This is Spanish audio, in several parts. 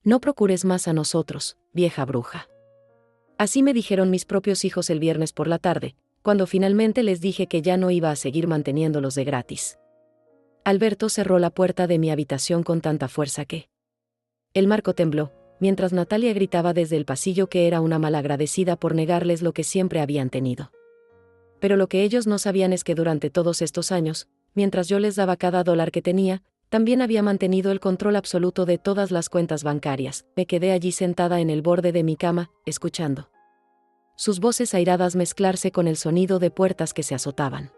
No procures más a nosotros, vieja bruja. Así me dijeron mis propios hijos el viernes por la tarde, cuando finalmente les dije que ya no iba a seguir manteniéndolos de gratis. Alberto cerró la puerta de mi habitación con tanta fuerza que el marco tembló, mientras Natalia gritaba desde el pasillo que era una malagradecida por negarles lo que siempre habían tenido. Pero lo que ellos no sabían es que durante todos estos años, mientras yo les daba cada dólar que tenía, también había mantenido el control absoluto de todas las cuentas bancarias. Me quedé allí sentada en el borde de mi cama, escuchando sus voces airadas mezclarse con el sonido de puertas que se azotaban.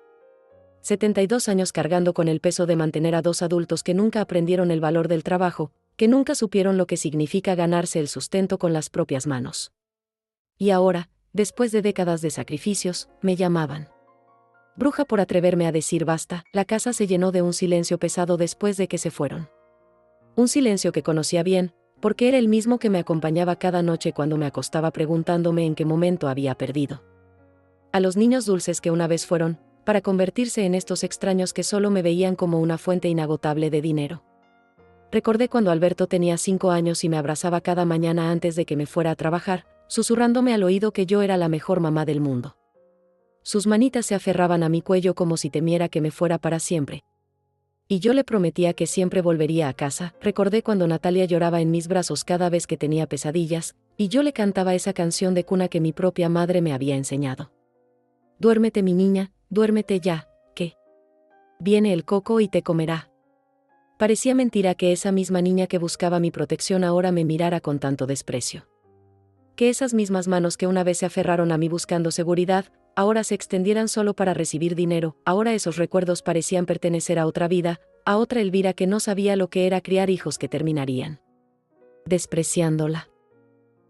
72 años cargando con el peso de mantener a dos adultos que nunca aprendieron el valor del trabajo, que nunca supieron lo que significa ganarse el sustento con las propias manos. Y ahora, después de décadas de sacrificios, me llamaban bruja por atreverme a decir basta. La casa se llenó de un silencio pesado después de que se fueron. Un silencio que conocía bien, porque era el mismo que me acompañaba cada noche cuando me acostaba preguntándome en qué momento había perdido a los niños dulces que una vez fueron, para convertirse en estos extraños que solo me veían como una fuente inagotable de dinero. Recordé cuando Alberto tenía 5 años y me abrazaba cada mañana antes de que me fuera a trabajar, susurrándome al oído que yo era la mejor mamá del mundo. Sus manitas se aferraban a mi cuello como si temiera que me fuera para siempre. Y yo le prometía que siempre volvería a casa. Recordé cuando Natalia lloraba en mis brazos cada vez que tenía pesadillas, y yo le cantaba esa canción de cuna que mi propia madre me había enseñado. Duérmete mi niña, duérmete ya, que viene el coco y te comerá. Parecía mentira que esa misma niña que buscaba mi protección ahora me mirara con tanto desprecio. Que esas mismas manos que una vez se aferraron a mí buscando seguridad, ahora se extendieran solo para recibir dinero. Ahora esos recuerdos parecían pertenecer a otra vida, a otra Elvira que no sabía lo que era criar hijos que terminarían despreciándola.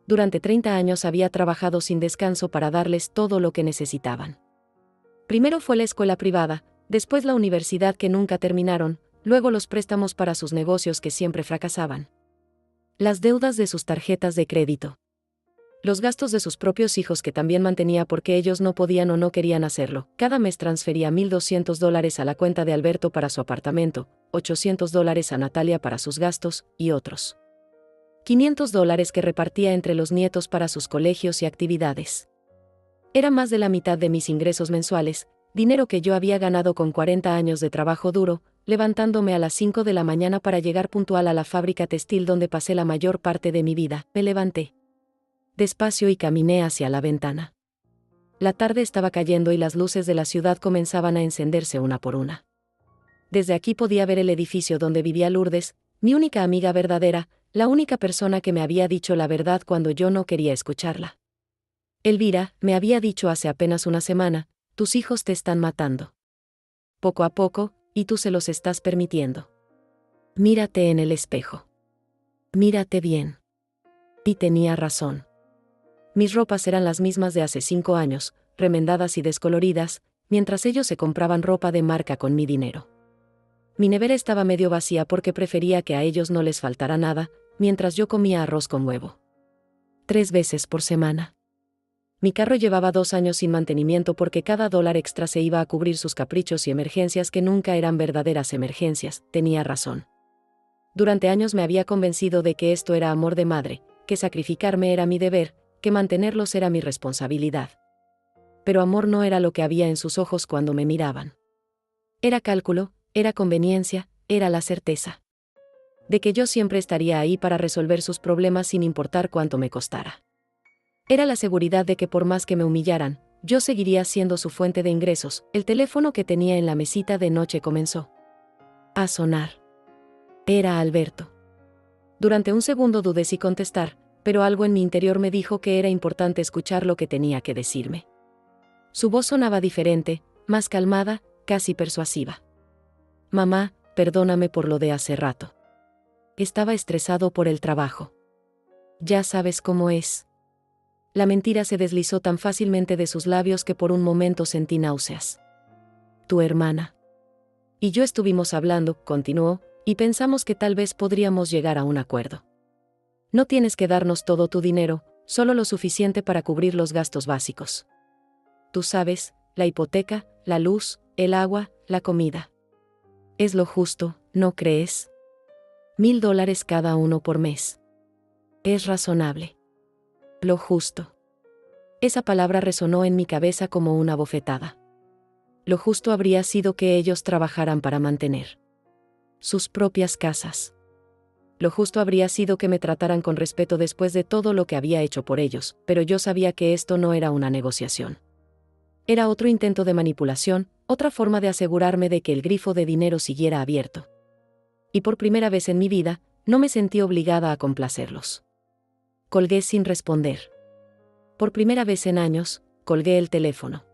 Durante 30 años había trabajado sin descanso para darles todo lo que necesitaban. Primero fue la escuela privada, después la universidad que nunca terminaron, luego los préstamos para sus negocios que siempre fracasaban. Las deudas de sus tarjetas de crédito. Los gastos de sus propios hijos que también mantenía porque ellos no podían o no querían hacerlo. Cada mes transfería $1,200 a la cuenta de Alberto para su apartamento, $800 a Natalia para sus gastos, y otros $500 que repartía entre los nietos para sus colegios y actividades. Era más de la mitad de mis ingresos mensuales, dinero que yo había ganado con 40 años de trabajo duro, levantándome a las 5 de la mañana para llegar puntual a la fábrica textil donde pasé la mayor parte de mi vida. Me levanté despacio y caminé hacia la ventana. La tarde estaba cayendo y las luces de la ciudad comenzaban a encenderse una por una. Desde aquí podía ver el edificio donde vivía Lourdes, mi única amiga verdadera, la única persona que me había dicho la verdad cuando yo no quería escucharla. Elvira, me había dicho hace apenas una semana, tus hijos te están matando. Poco a poco, y tú se los estás permitiendo. Mírate en el espejo. Mírate bien. Y tenía razón. Mis ropas eran las mismas de hace 5 años, remendadas y descoloridas, mientras ellos se compraban ropa de marca con mi dinero. Mi nevera estaba medio vacía porque prefería que a ellos no les faltara nada, mientras yo comía arroz con huevo 3 veces por semana. Mi carro llevaba 2 años sin mantenimiento porque cada dólar extra se iba a cubrir sus caprichos y emergencias que nunca eran verdaderas emergencias. Tenía razón. Durante años me había convencido de que esto era amor de madre, que sacrificarme era mi deber, que mantenerlos era mi responsabilidad. Pero amor no era lo que había en sus ojos cuando me miraban. Era cálculo, era conveniencia, era la certeza de que yo siempre estaría ahí para resolver sus problemas sin importar cuánto me costara. Era la seguridad de que por más que me humillaran, yo seguiría siendo su fuente de ingresos. El teléfono que tenía en la mesita de noche comenzó a sonar. Era Alberto. Durante un segundo dudé si contestar, pero algo en mi interior me dijo que era importante escuchar lo que tenía que decirme. Su voz sonaba diferente, más calmada, casi persuasiva. Mamá, perdóname por lo de hace rato. Estaba estresado por el trabajo. Ya sabes cómo es. La mentira se deslizó tan fácilmente de sus labios que por un momento sentí náuseas. Tu hermana y yo estuvimos hablando, continuó, y pensamos que tal vez podríamos llegar a un acuerdo. No tienes que darnos todo tu dinero, solo lo suficiente para cubrir los gastos básicos. Tú sabes, la hipoteca, la luz, el agua, la comida. Es lo justo, ¿no crees? $1,000 cada uno por mes. Es razonable. Lo justo. Esa palabra resonó en mi cabeza como una bofetada. Lo justo habría sido que ellos trabajaran para mantener sus propias casas. Lo justo habría sido que me trataran con respeto después de todo lo que había hecho por ellos, pero yo sabía que esto no era una negociación. Era otro intento de manipulación, otra forma de asegurarme de que el grifo de dinero siguiera abierto. Y por primera vez en mi vida, no me sentí obligada a complacerlos. Colgué sin responder. Por primera vez en años, colgué el teléfono.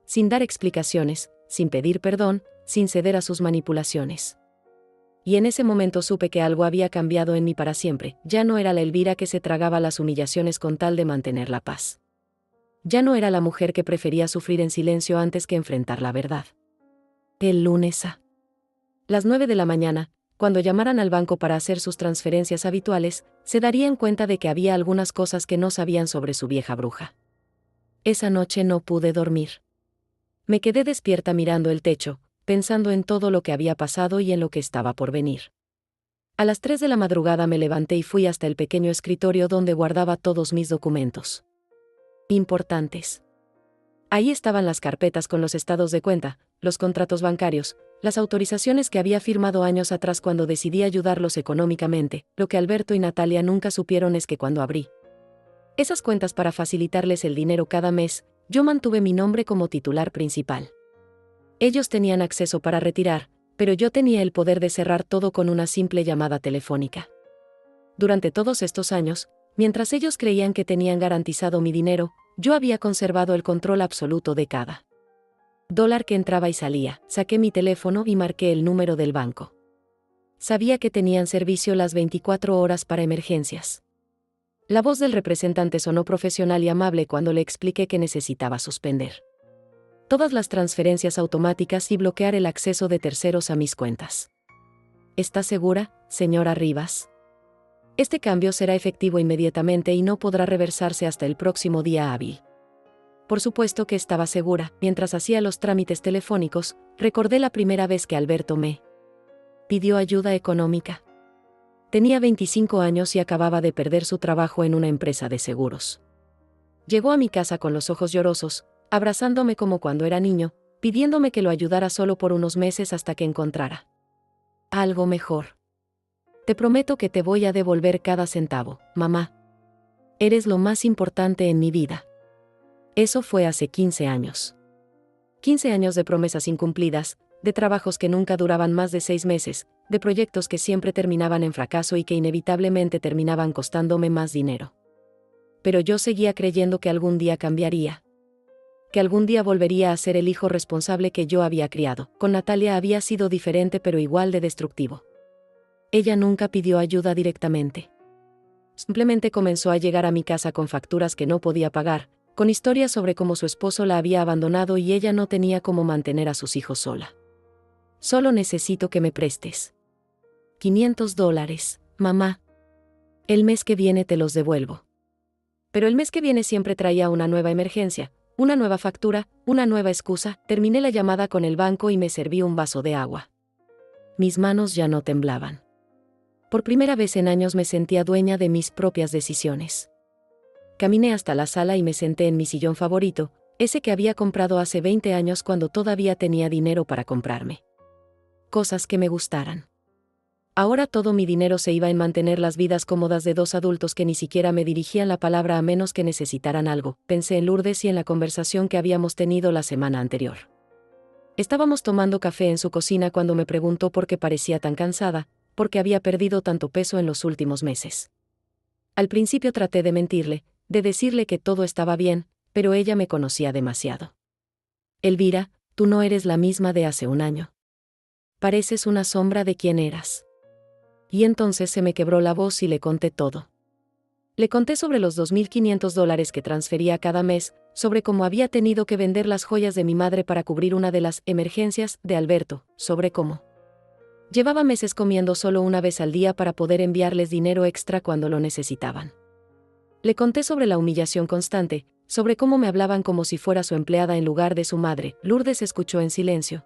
Sin dar explicaciones, sin pedir perdón, sin ceder a sus manipulaciones. Y en ese momento supe que algo había cambiado en mí para siempre. Ya no era la Elvira que se tragaba las humillaciones con tal de mantener la paz. Ya no era la mujer que prefería sufrir en silencio antes que enfrentar la verdad. El lunes a las 9 de la mañana, cuando llamaran al banco para hacer sus transferencias habituales, se darían cuenta de que había algunas cosas que no sabían sobre su vieja bruja. Esa noche no pude dormir. Me quedé despierta mirando el techo, pensando en todo lo que había pasado y en lo que estaba por venir. A las 3 de la madrugada me levanté y fui hasta el pequeño escritorio donde guardaba todos mis documentos importantes. Ahí estaban las carpetas con los estados de cuenta, los contratos bancarios, las autorizaciones que había firmado años atrás cuando decidí ayudarlos económicamente. Lo que Alberto y Natalia nunca supieron es que cuando abrí esas cuentas para facilitarles el dinero cada mes, yo mantuve mi nombre como titular principal. Ellos tenían acceso para retirar, pero yo tenía el poder de cerrar todo con una simple llamada telefónica. Durante todos estos años, mientras ellos creían que tenían garantizado mi dinero, yo había conservado el control absoluto de cada dólar que entraba y salía. Saqué mi teléfono y marqué el número del banco. Sabía que tenían servicio las 24 horas para emergencias. La voz del representante sonó profesional y amable cuando le expliqué que necesitaba suspender todas las transferencias automáticas y bloquear el acceso de terceros a mis cuentas. ¿Está segura, señora Rivas? Este cambio será efectivo inmediatamente y no podrá reversarse hasta el próximo día hábil. Por supuesto que estaba segura. Mientras hacía los trámites telefónicos, recordé la primera vez que Alberto me pidió ayuda económica. Tenía 25 años y acababa de perder su trabajo en una empresa de seguros. Llegó a mi casa con los ojos llorosos, abrazándome como cuando era niño, pidiéndome que lo ayudara solo por unos meses hasta que encontrara algo mejor. Te prometo que te voy a devolver cada centavo, mamá. Eres lo más importante en mi vida. Eso fue hace 15 años. 15 años de promesas incumplidas, de trabajos que nunca duraban más de 6 meses, de proyectos que siempre terminaban en fracaso y que inevitablemente terminaban costándome más dinero. Pero yo seguía creyendo que algún día cambiaría. Que algún día volvería a ser el hijo responsable que yo había criado. Con Natalia había sido diferente pero igual de destructivo. Ella nunca pidió ayuda directamente. Simplemente comenzó a llegar a mi casa con facturas que no podía pagar, con historias sobre cómo su esposo la había abandonado y ella no tenía cómo mantener a sus hijos sola. Solo necesito que me prestes $500, mamá. El mes que viene te los devuelvo. Pero el mes que viene siempre traía una nueva emergencia, una nueva factura, una nueva excusa. Terminé la llamada con el banco y me serví un vaso de agua. Mis manos ya no temblaban. Por primera vez en años me sentía dueña de mis propias decisiones. Caminé hasta la sala y me senté en mi sillón favorito, ese que había comprado hace 20 años cuando todavía tenía dinero para comprarme cosas que me gustaran. Ahora todo mi dinero se iba en mantener las vidas cómodas de dos adultos que ni siquiera me dirigían la palabra a menos que necesitaran algo. Pensé en Lourdes y en la conversación que habíamos tenido la semana anterior. Estábamos tomando café en su cocina cuando me preguntó por qué parecía tan cansada, porque había perdido tanto peso en los últimos meses. Al principio traté de mentirle, de decirle que todo estaba bien, pero ella me conocía demasiado. Elvira, tú no eres la misma de hace un año. Pareces una sombra de quien eras. Y entonces se me quebró la voz y le conté todo. Le conté sobre los $2.500 que transfería cada mes, sobre cómo había tenido que vender las joyas de mi madre para cubrir una de las emergencias de Alberto, sobre cómo llevaba meses comiendo solo una vez al día para poder enviarles dinero extra cuando lo necesitaban. Le conté sobre la humillación constante, sobre cómo me hablaban como si fuera su empleada en lugar de su madre. Lourdes escuchó en silencio.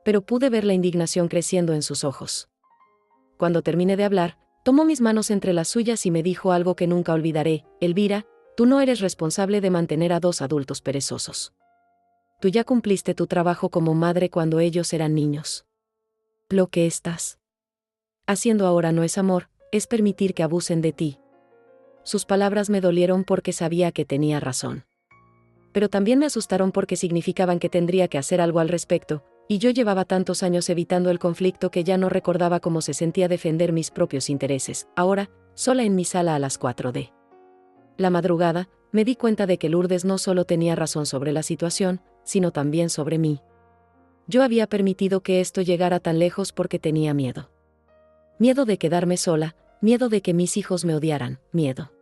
Pero pude ver la indignación creciendo en sus ojos. Cuando terminé de hablar, Tomó mis manos entre las suyas y me dijo algo que nunca olvidaré: Elvira, tú no eres responsable de mantener a 2 adultos perezosos. Tú ya cumpliste tu trabajo como madre cuando ellos eran niños. Lo que estás haciendo ahora no es amor, es permitir que abusen de ti. Sus palabras me dolieron porque sabía que tenía razón. Pero también me asustaron porque significaban que tendría que hacer algo al respecto, y yo llevaba tantos años evitando el conflicto que ya no recordaba cómo se sentía defender mis propios intereses. Ahora, sola en mi sala a las 4 de la madrugada, me di cuenta de que Lourdes no solo tenía razón sobre la situación, sino también sobre mí. Yo había permitido que esto llegara tan lejos porque tenía miedo. Miedo de quedarme sola, miedo de que mis hijos me odiaran, miedo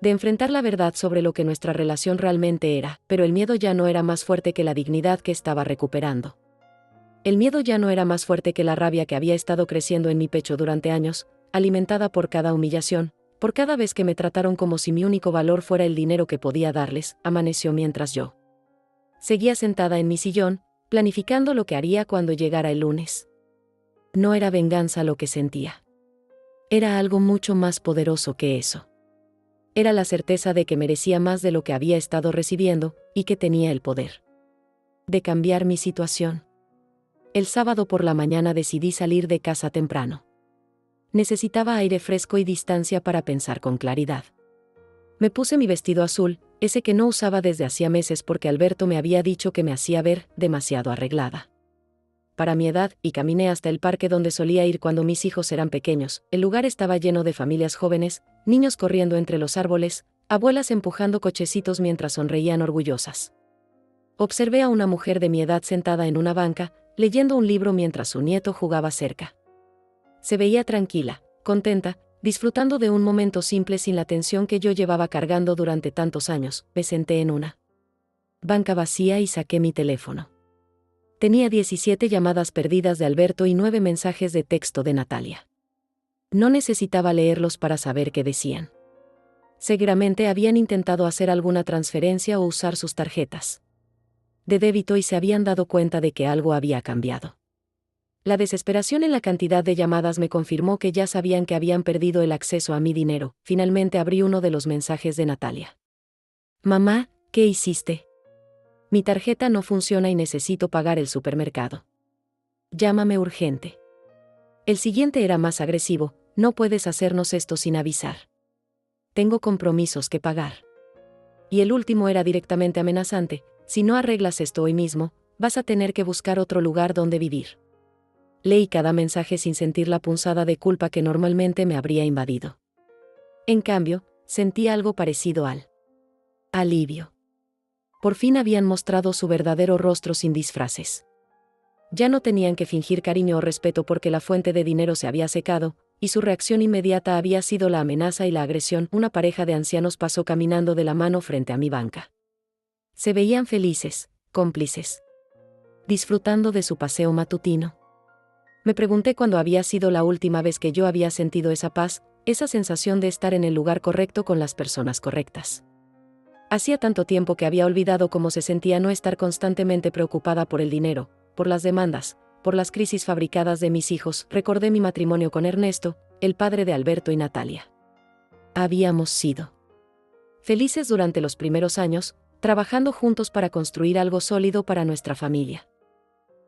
de enfrentar la verdad sobre lo que nuestra relación realmente era, pero el miedo ya no era más fuerte que la dignidad que estaba recuperando. El miedo ya no era más fuerte que la rabia que había estado creciendo en mi pecho durante años, alimentada por cada humillación, por cada vez que me trataron como si mi único valor fuera el dinero que podía darles. Amaneció mientras yo seguía sentada en mi sillón, planificando lo que haría cuando llegara el lunes. No era venganza lo que sentía. Era algo mucho más poderoso que eso. Era la certeza de que merecía más de lo que había estado recibiendo, y que tenía el poder de cambiar mi situación. El sábado por la mañana decidí salir de casa temprano. Necesitaba aire fresco y distancia para pensar con claridad. Me puse mi vestido azul, ese que no usaba desde hacía meses porque Alberto me había dicho que me hacía ver demasiado arreglada para mi edad, y caminé hasta el parque donde solía ir cuando mis hijos eran pequeños. El lugar estaba lleno de familias jóvenes, niños corriendo entre los árboles, abuelas empujando cochecitos mientras sonreían orgullosas. Observé a una mujer de mi edad sentada en una banca, leyendo un libro mientras su nieto jugaba cerca. Se veía tranquila, contenta, disfrutando de un momento simple sin la tensión que yo llevaba cargando durante tantos años. Me senté en una banca vacía y saqué mi teléfono. Tenía 17 llamadas perdidas de Alberto y 9 mensajes de texto de Natalia. No necesitaba leerlos para saber qué decían. Seguramente habían intentado hacer alguna transferencia o usar sus tarjetas de débito y se habían dado cuenta de que algo había cambiado. La desesperación en la cantidad de llamadas me confirmó que ya sabían que habían perdido el acceso a mi dinero. Finalmente abrí uno de los mensajes de Natalia. Mamá, ¿qué hiciste? Mi tarjeta no funciona y necesito pagar el supermercado. Llámame urgente. El siguiente era más agresivo: no puedes hacernos esto sin avisar. Tengo compromisos que pagar. Y el último era directamente amenazante: si no arreglas esto hoy mismo, vas a tener que buscar otro lugar donde vivir. Leí cada mensaje sin sentir la punzada de culpa que normalmente me habría invadido. En cambio, sentí algo parecido al alivio. Por fin habían mostrado su verdadero rostro sin disfraces. Ya no tenían que fingir cariño o respeto porque la fuente de dinero se había secado, y su reacción inmediata había sido la amenaza y la agresión. Una pareja de ancianos pasó caminando de la mano frente a mi banca. Se veían felices, cómplices, disfrutando de su paseo matutino. Me pregunté cuándo había sido la última vez que yo había sentido esa paz, esa sensación de estar en el lugar correcto con las personas correctas. Hacía tanto tiempo que había olvidado cómo se sentía no estar constantemente preocupada por el dinero, por las demandas, por las crisis fabricadas de mis hijos. Recordé mi matrimonio con Ernesto, el padre de Alberto y Natalia. Habíamos sido felices durante los primeros años, trabajando juntos para construir algo sólido para nuestra familia.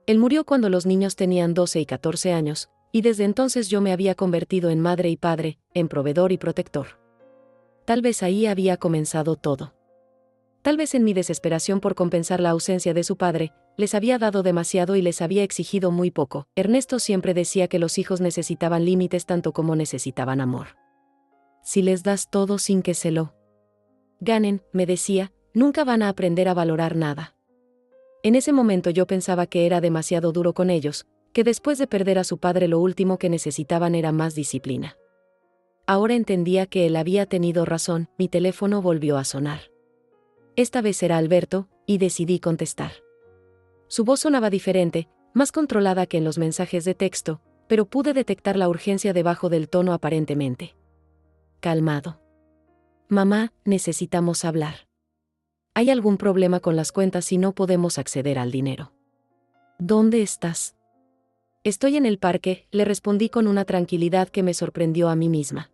Él murió cuando los niños tenían 12 y 14 años, y desde entonces yo me había convertido en madre y padre, en proveedor y protector. Tal vez ahí había comenzado todo. Tal vez en mi desesperación por compensar la ausencia de su padre, les había dado demasiado y les había exigido muy poco. Ernesto siempre decía que los hijos necesitaban límites tanto como necesitaban amor. Si les das todo sin que se lo ganen, me decía, nunca van a aprender a valorar nada. En ese momento yo pensaba que era demasiado duro con ellos, que después de perder a su padre lo último que necesitaban era más disciplina. Ahora entendía que él había tenido razón. Mi teléfono volvió a sonar. Esta vez era Alberto, y decidí contestar. Su voz sonaba diferente, más controlada que en los mensajes de texto, pero pude detectar la urgencia debajo del tono aparentemente calmado. Mamá, necesitamos hablar. ¿Hay algún problema con las cuentas y no podemos acceder al dinero? ¿Dónde estás? Estoy en el parque, le respondí con una tranquilidad que me sorprendió a mí misma.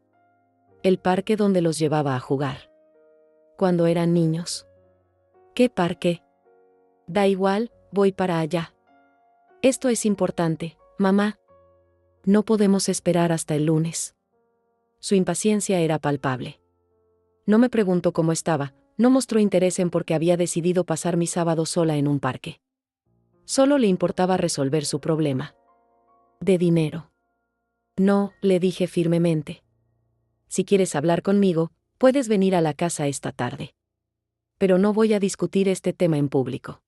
El parque donde los llevaba a jugar. Cuando eran niños. ¿Qué parque? Da igual, voy para allá. Esto es importante, mamá. No podemos esperar hasta el lunes. Su impaciencia era palpable. No me preguntó cómo estaba, no mostró interés en por qué había decidido pasar mi sábado sola en un parque. Solo le importaba resolver su problema. De dinero. No, le dije firmemente. Si quieres hablar conmigo, puedes venir a la casa esta tarde. Pero no voy a discutir este tema en público.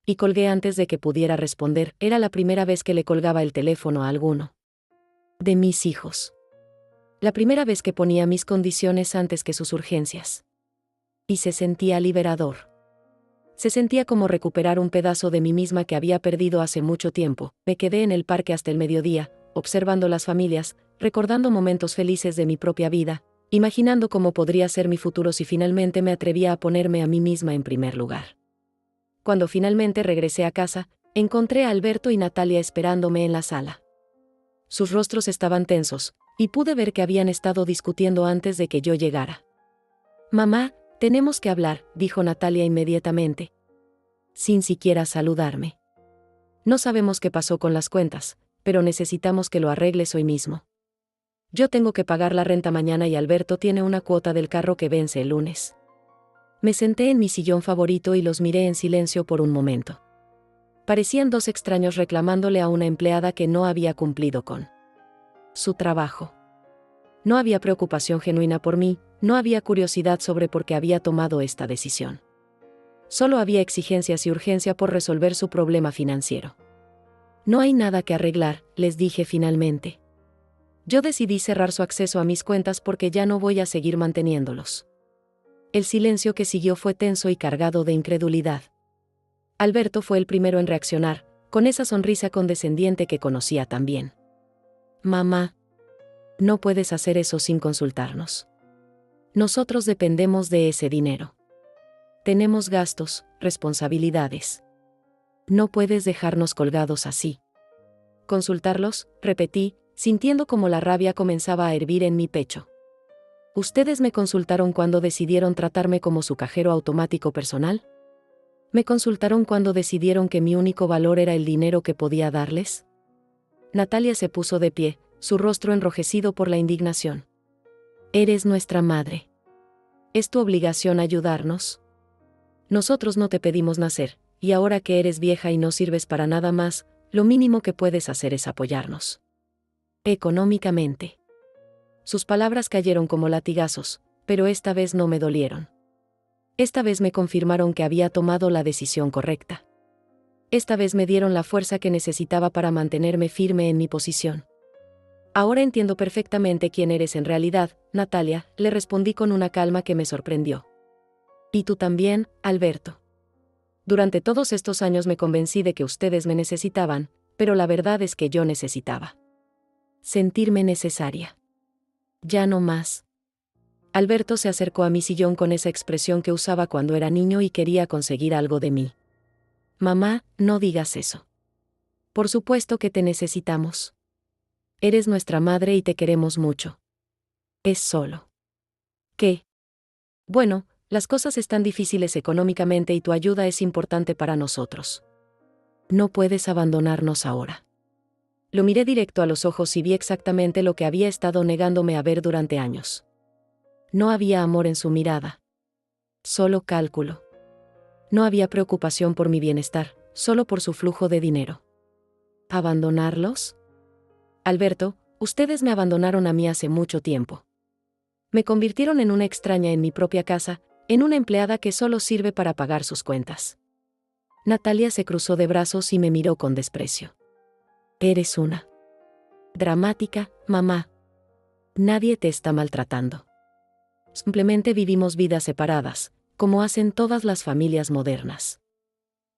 Y colgué antes de que pudiera responder. Era la primera vez que le colgaba el teléfono a alguno de mis hijos. La primera vez que ponía mis condiciones antes que sus urgencias. Y se sentía liberador. Se sentía como recuperar un pedazo de mí misma que había perdido hace mucho tiempo. Me quedé en el parque hasta el mediodía, observando las familias, recordando momentos felices de mi propia vida, imaginando cómo podría ser mi futuro si finalmente me atrevía a ponerme a mí misma en primer lugar. Cuando finalmente regresé a casa, encontré a Alberto y Natalia esperándome en la sala. Sus rostros estaban tensos, y pude ver que habían estado discutiendo antes de que yo llegara. Mamá, tenemos que hablar, dijo Natalia inmediatamente. Sin siquiera saludarme. No sabemos qué pasó con las cuentas, pero necesitamos que lo arregles hoy mismo. Yo tengo que pagar la renta mañana y Alberto tiene una cuota del carro que vence el lunes. Me senté en mi sillón favorito y los miré en silencio por un momento. Parecían dos extraños reclamándole a una empleada que no había cumplido con su trabajo. No había preocupación genuina por mí, no había curiosidad sobre por qué había tomado esta decisión. Solo había exigencias y urgencia por resolver su problema financiero. No hay nada que arreglar, les dije finalmente. Yo decidí cerrar su acceso a mis cuentas porque ya no voy a seguir manteniéndolos. El silencio que siguió fue tenso y cargado de incredulidad. Alberto fue el primero en reaccionar, con esa sonrisa condescendiente que conocía tan bien. Mamá, no puedes hacer eso sin consultarnos. Nosotros dependemos de ese dinero. Tenemos gastos, responsabilidades. No puedes dejarnos colgados así. ¿Consultarlos?, repetí, sintiendo como la rabia comenzaba a hervir en mi pecho. ¿Ustedes me consultaron cuando decidieron tratarme como su cajero automático personal? ¿Me consultaron cuando decidieron que mi único valor era el dinero que podía darles? Natalia se puso de pie, su rostro enrojecido por la indignación. Eres nuestra madre. ¿Es tu obligación ayudarnos? Nosotros no te pedimos nacer, y ahora que eres vieja y no sirves para nada más, lo mínimo que puedes hacer es apoyarnos. Económicamente. Sus palabras cayeron como latigazos, pero esta vez no me dolieron. Esta vez me confirmaron que había tomado la decisión correcta. Esta vez me dieron la fuerza que necesitaba para mantenerme firme en mi posición. Ahora entiendo perfectamente quién eres en realidad, Natalia, le respondí con una calma que me sorprendió. Y tú también, Alberto. Durante todos estos años me convencí de que ustedes me necesitaban, pero la verdad es que yo necesitaba sentirme necesaria. Ya no más. Alberto se acercó a mi sillón con esa expresión que usaba cuando era niño y quería conseguir algo de mí. Mamá, no digas eso. Por supuesto que te necesitamos. Eres nuestra madre y te queremos mucho. Es solo que, bueno, las cosas están difíciles económicamente y tu ayuda es importante para nosotros. No puedes abandonarnos ahora. Lo miré directo a los ojos y vi exactamente lo que había estado negándome a ver durante años. No había amor en su mirada. Solo cálculo. No había preocupación por mi bienestar, solo por su flujo de dinero. ¿Abandonarlos? Alberto, ustedes me abandonaron a mí hace mucho tiempo. Me convirtieron en una extraña en mi propia casa, en una empleada que solo sirve para pagar sus cuentas. Natalia se cruzó de brazos y me miró con desprecio. Eres una dramática, mamá. Nadie te está maltratando. Simplemente vivimos vidas separadas, como hacen todas las familias modernas.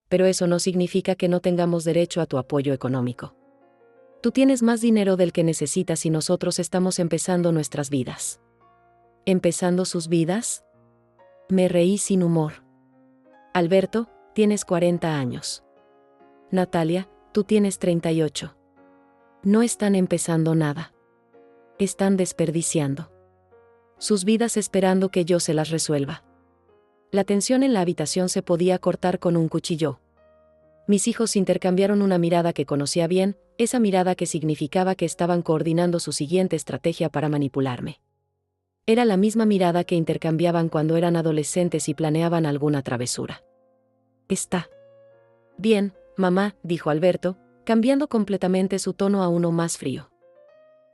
Pero eso no significa que no tengamos derecho a tu apoyo económico. Tú tienes más dinero del que necesitas y nosotros estamos empezando nuestras vidas. ¿Empezando sus vidas? Me reí sin humor. Alberto, tienes 40 años. Natalia, tú tienes 38. No están empezando nada. Están desperdiciando sus vidas esperando que yo se las resuelva. La tensión en la habitación se podía cortar con un cuchillo. Mis hijos intercambiaron una mirada que conocía bien, esa mirada que significaba que estaban coordinando su siguiente estrategia para manipularme. Era la misma mirada que intercambiaban cuando eran adolescentes y planeaban alguna travesura. Está bien, mamá, dijo Alberto, cambiando completamente su tono a uno más frío.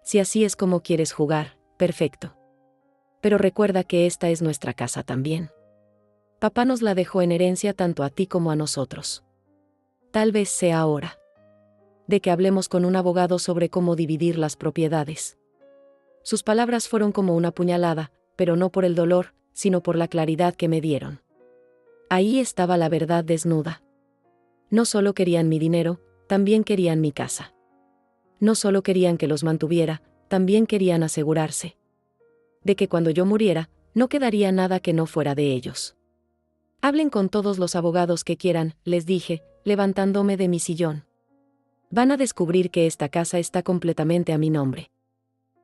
Si así es como quieres jugar, perfecto. Pero recuerda que esta es nuestra casa también. Papá nos la dejó en herencia tanto a ti como a nosotros. Tal vez sea hora de que hablemos con un abogado sobre cómo dividir las propiedades. Sus palabras fueron como una puñalada, pero no por el dolor, sino por la claridad que me dieron. Ahí estaba la verdad desnuda. No solo querían mi dinero, también querían mi casa. No solo querían que los mantuviera, también querían asegurarse de que cuando yo muriera, no quedaría nada que no fuera de ellos. Hablen con todos los abogados que quieran, les dije, levantándome de mi sillón. Van a descubrir que esta casa está completamente a mi nombre.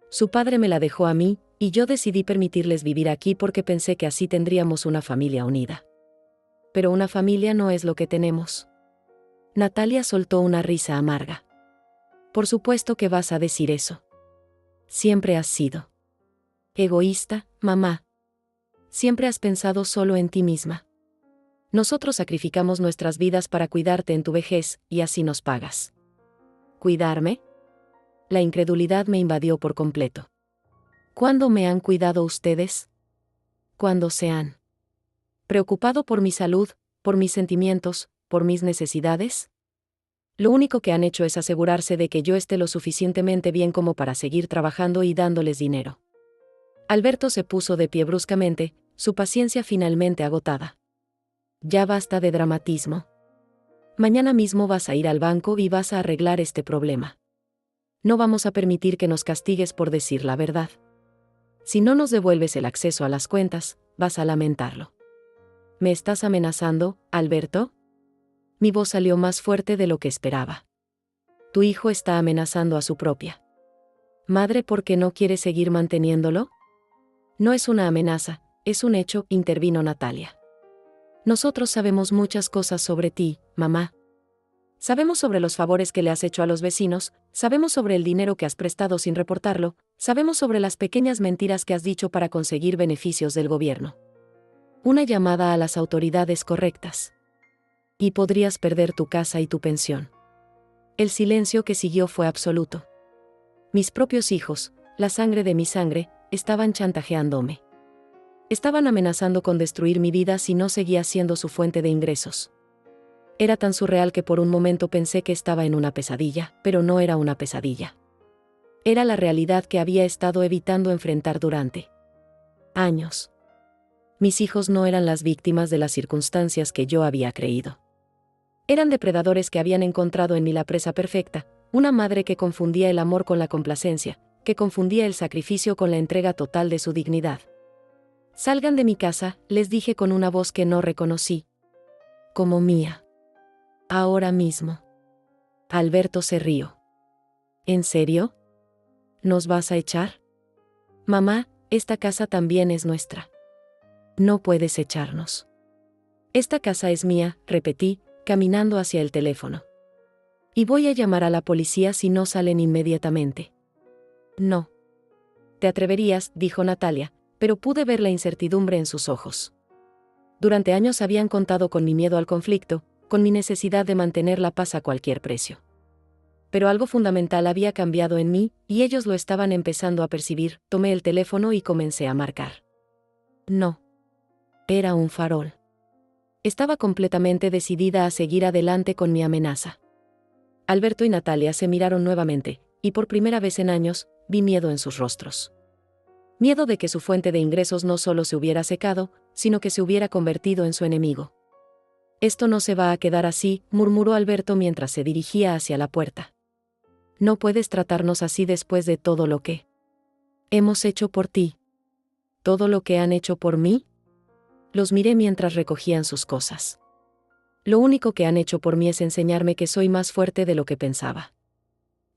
Su padre me la dejó a mí, y yo decidí permitirles vivir aquí porque pensé que así tendríamos una familia unida. Pero una familia no es lo que tenemos. Natalia soltó una risa amarga. Por supuesto que vas a decir eso. Siempre has sido egoísta, mamá. Siempre has pensado solo en ti misma. Nosotros sacrificamos nuestras vidas para cuidarte en tu vejez, y así nos pagas. ¿Cuidarme? La incredulidad me invadió por completo. ¿Cuándo me han cuidado ustedes? ¿Cuándo se han preocupado por mi salud, por mis sentimientos, por mis necesidades? Lo único que han hecho es asegurarse de que yo esté lo suficientemente bien como para seguir trabajando y dándoles dinero. Alberto se puso de pie bruscamente, su paciencia finalmente agotada. Ya basta de dramatismo. Mañana mismo vas a ir al banco y vas a arreglar este problema. No vamos a permitir que nos castigues por decir la verdad. Si no nos devuelves el acceso a las cuentas, vas a lamentarlo. ¿Me estás amenazando, Alberto? Mi voz salió más fuerte de lo que esperaba. Tu hijo está amenazando a su propia madre porque no quiere seguir manteniéndolo. No es una amenaza, es un hecho, intervino Natalia. Nosotros sabemos muchas cosas sobre ti, mamá. Sabemos sobre los favores que le has hecho a los vecinos, sabemos sobre el dinero que has prestado sin reportarlo, sabemos sobre las pequeñas mentiras que has dicho para conseguir beneficios del gobierno. Una llamada a las autoridades correctas. Y podrías perder tu casa y tu pensión. El silencio que siguió fue absoluto. Mis propios hijos, la sangre de mi sangre, estaban chantajeándome. Estaban amenazando con destruir mi vida si no seguía siendo su fuente de ingresos. Era tan surreal que por un momento pensé que estaba en una pesadilla, pero no era una pesadilla. Era la realidad que había estado evitando enfrentar durante años. Mis hijos no eran las víctimas de las circunstancias que yo había creído. Eran depredadores que habían encontrado en mí la presa perfecta, una madre que confundía el amor con la complacencia, que confundía el sacrificio con la entrega total de su dignidad. Salgan de mi casa, les dije con una voz que no reconocí como mía. Ahora mismo. Alberto se rió. ¿En serio? ¿Nos vas a echar? Mamá, esta casa también es nuestra. No puedes echarnos. Esta casa es mía, repetí, caminando hacia el teléfono. Y voy a llamar a la policía si no salen inmediatamente. No. Te atreverías, dijo Natalia, pero pude ver la incertidumbre en sus ojos. Durante años habían contado con mi miedo al conflicto, con mi necesidad de mantener la paz a cualquier precio. Pero algo fundamental había cambiado en mí, y ellos lo estaban empezando a percibir. Tomé el teléfono y comencé a marcar. No. Era un farol. Estaba completamente decidida a seguir adelante con mi amenaza. Alberto y Natalia se miraron nuevamente, y por primera vez en años, vi miedo en sus rostros. Miedo de que su fuente de ingresos no solo se hubiera secado, sino que se hubiera convertido en su enemigo. Esto no se va a quedar así, murmuró Alberto mientras se dirigía hacia la puerta. No puedes tratarnos así después de todo lo que hemos hecho por ti. ¿Todo lo que han hecho por mí? Los miré mientras recogían sus cosas. Lo único que han hecho por mí es enseñarme que soy más fuerte de lo que pensaba.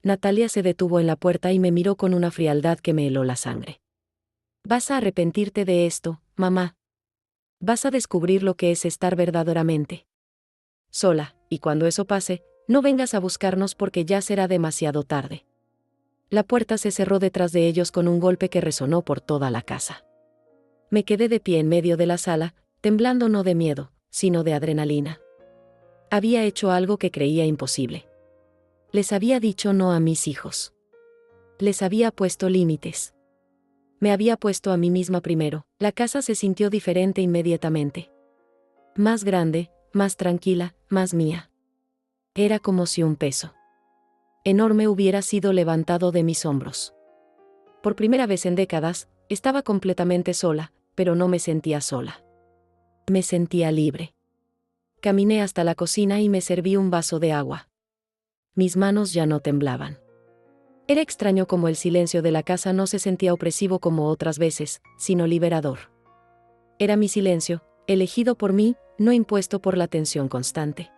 Natalia se detuvo en la puerta y me miró con una frialdad que me heló la sangre. Vas a arrepentirte de esto, mamá. Vas a descubrir lo que es estar verdaderamente sola, y cuando eso pase, no vengas a buscarnos porque ya será demasiado tarde. La puerta se cerró detrás de ellos con un golpe que resonó por toda la casa. Me quedé de pie en medio de la sala, temblando no de miedo, sino de adrenalina. Había hecho algo que creía imposible. Les había dicho no a mis hijos. Les había puesto límites. Me había puesto a mí misma primero. La casa se sintió diferente inmediatamente. Más grande, más tranquila, más mía. Era como si un peso enorme hubiera sido levantado de mis hombros. Por primera vez en décadas, estaba completamente sola, pero no me sentía sola. Me sentía libre. Caminé hasta la cocina y me serví un vaso de agua. Mis manos ya no temblaban. Era extraño como el silencio de la casa no se sentía opresivo como otras veces, sino liberador. Era mi silencio, elegido por mí, no impuesto por la tensión constante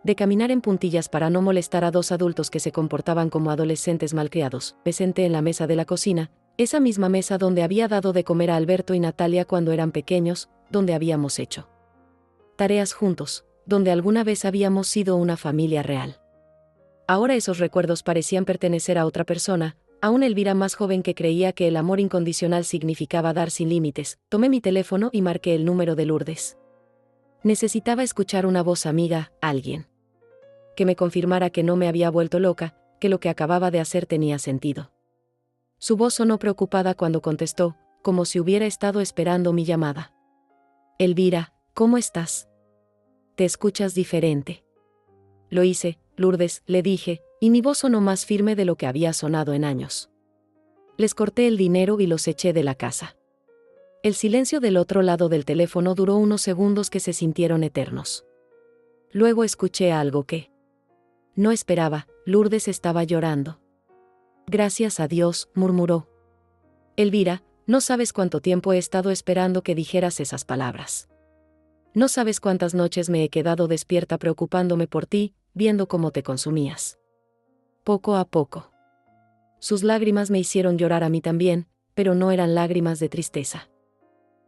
de caminar en puntillas para no molestar a dos adultos que se comportaban como adolescentes malcriados. Me senté en la mesa de la cocina, esa misma mesa donde había dado de comer a Alberto y Natalia cuando eran pequeños, donde habíamos hecho tareas juntos, donde alguna vez habíamos sido una familia real. Ahora esos recuerdos parecían pertenecer a otra persona, a una Elvira más joven que creía que el amor incondicional significaba dar sin límites. Tomé mi teléfono y marqué el número de Lourdes. Necesitaba escuchar una voz amiga, alguien que me confirmara que no me había vuelto loca, que lo que acababa de hacer tenía sentido. Su voz sonó preocupada cuando contestó, como si hubiera estado esperando mi llamada. Elvira, ¿cómo estás? Te escuchas diferente. Lo hice, Lourdes, le dije, y mi voz sonó más firme de lo que había sonado en años. Les corté el dinero y los eché de la casa. El silencio del otro lado del teléfono duró unos segundos que se sintieron eternos. Luego escuché algo que no esperaba. Lourdes estaba llorando. Gracias a Dios, murmuró. Elvira, no sabes cuánto tiempo he estado esperando que dijeras esas palabras. No sabes cuántas noches me he quedado despierta preocupándome por ti, viendo cómo te consumías. Poco a poco. Sus lágrimas me hicieron llorar a mí también, pero no eran lágrimas de tristeza.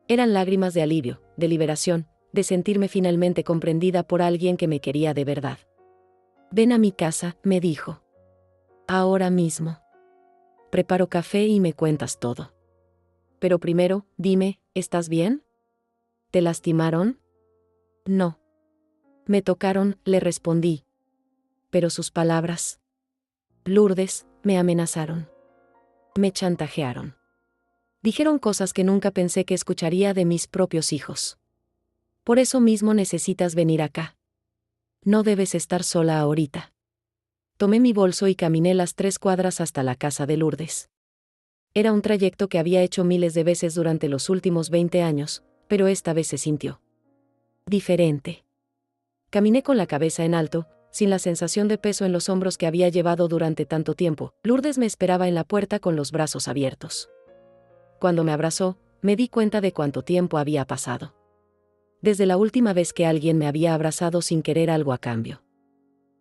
Eran lágrimas de alivio, de liberación, de sentirme finalmente comprendida por alguien que me quería de verdad. Ven a mi casa, me dijo. Ahora mismo. Preparo café y me cuentas todo. Pero primero, dime, ¿estás bien? ¿Te lastimaron? No. Me tocaron, le respondí. Pero sus palabras, Lourdes, me amenazaron. Me chantajearon. Dijeron cosas que nunca pensé que escucharía de mis propios hijos. Por eso mismo necesitas venir acá. No debes estar sola ahorita. Tomé mi bolso y caminé las 3 cuadras hasta la casa de Lourdes. Era un trayecto que había hecho miles de veces durante los últimos 20 años, pero esta vez se sintió diferente. Caminé con la cabeza en alto, sin la sensación de peso en los hombros que había llevado durante tanto tiempo. Lourdes me esperaba en la puerta con los brazos abiertos. Cuando me abrazó, me di cuenta de cuánto tiempo había pasado. Desde la última vez que alguien me había abrazado sin querer algo a cambio.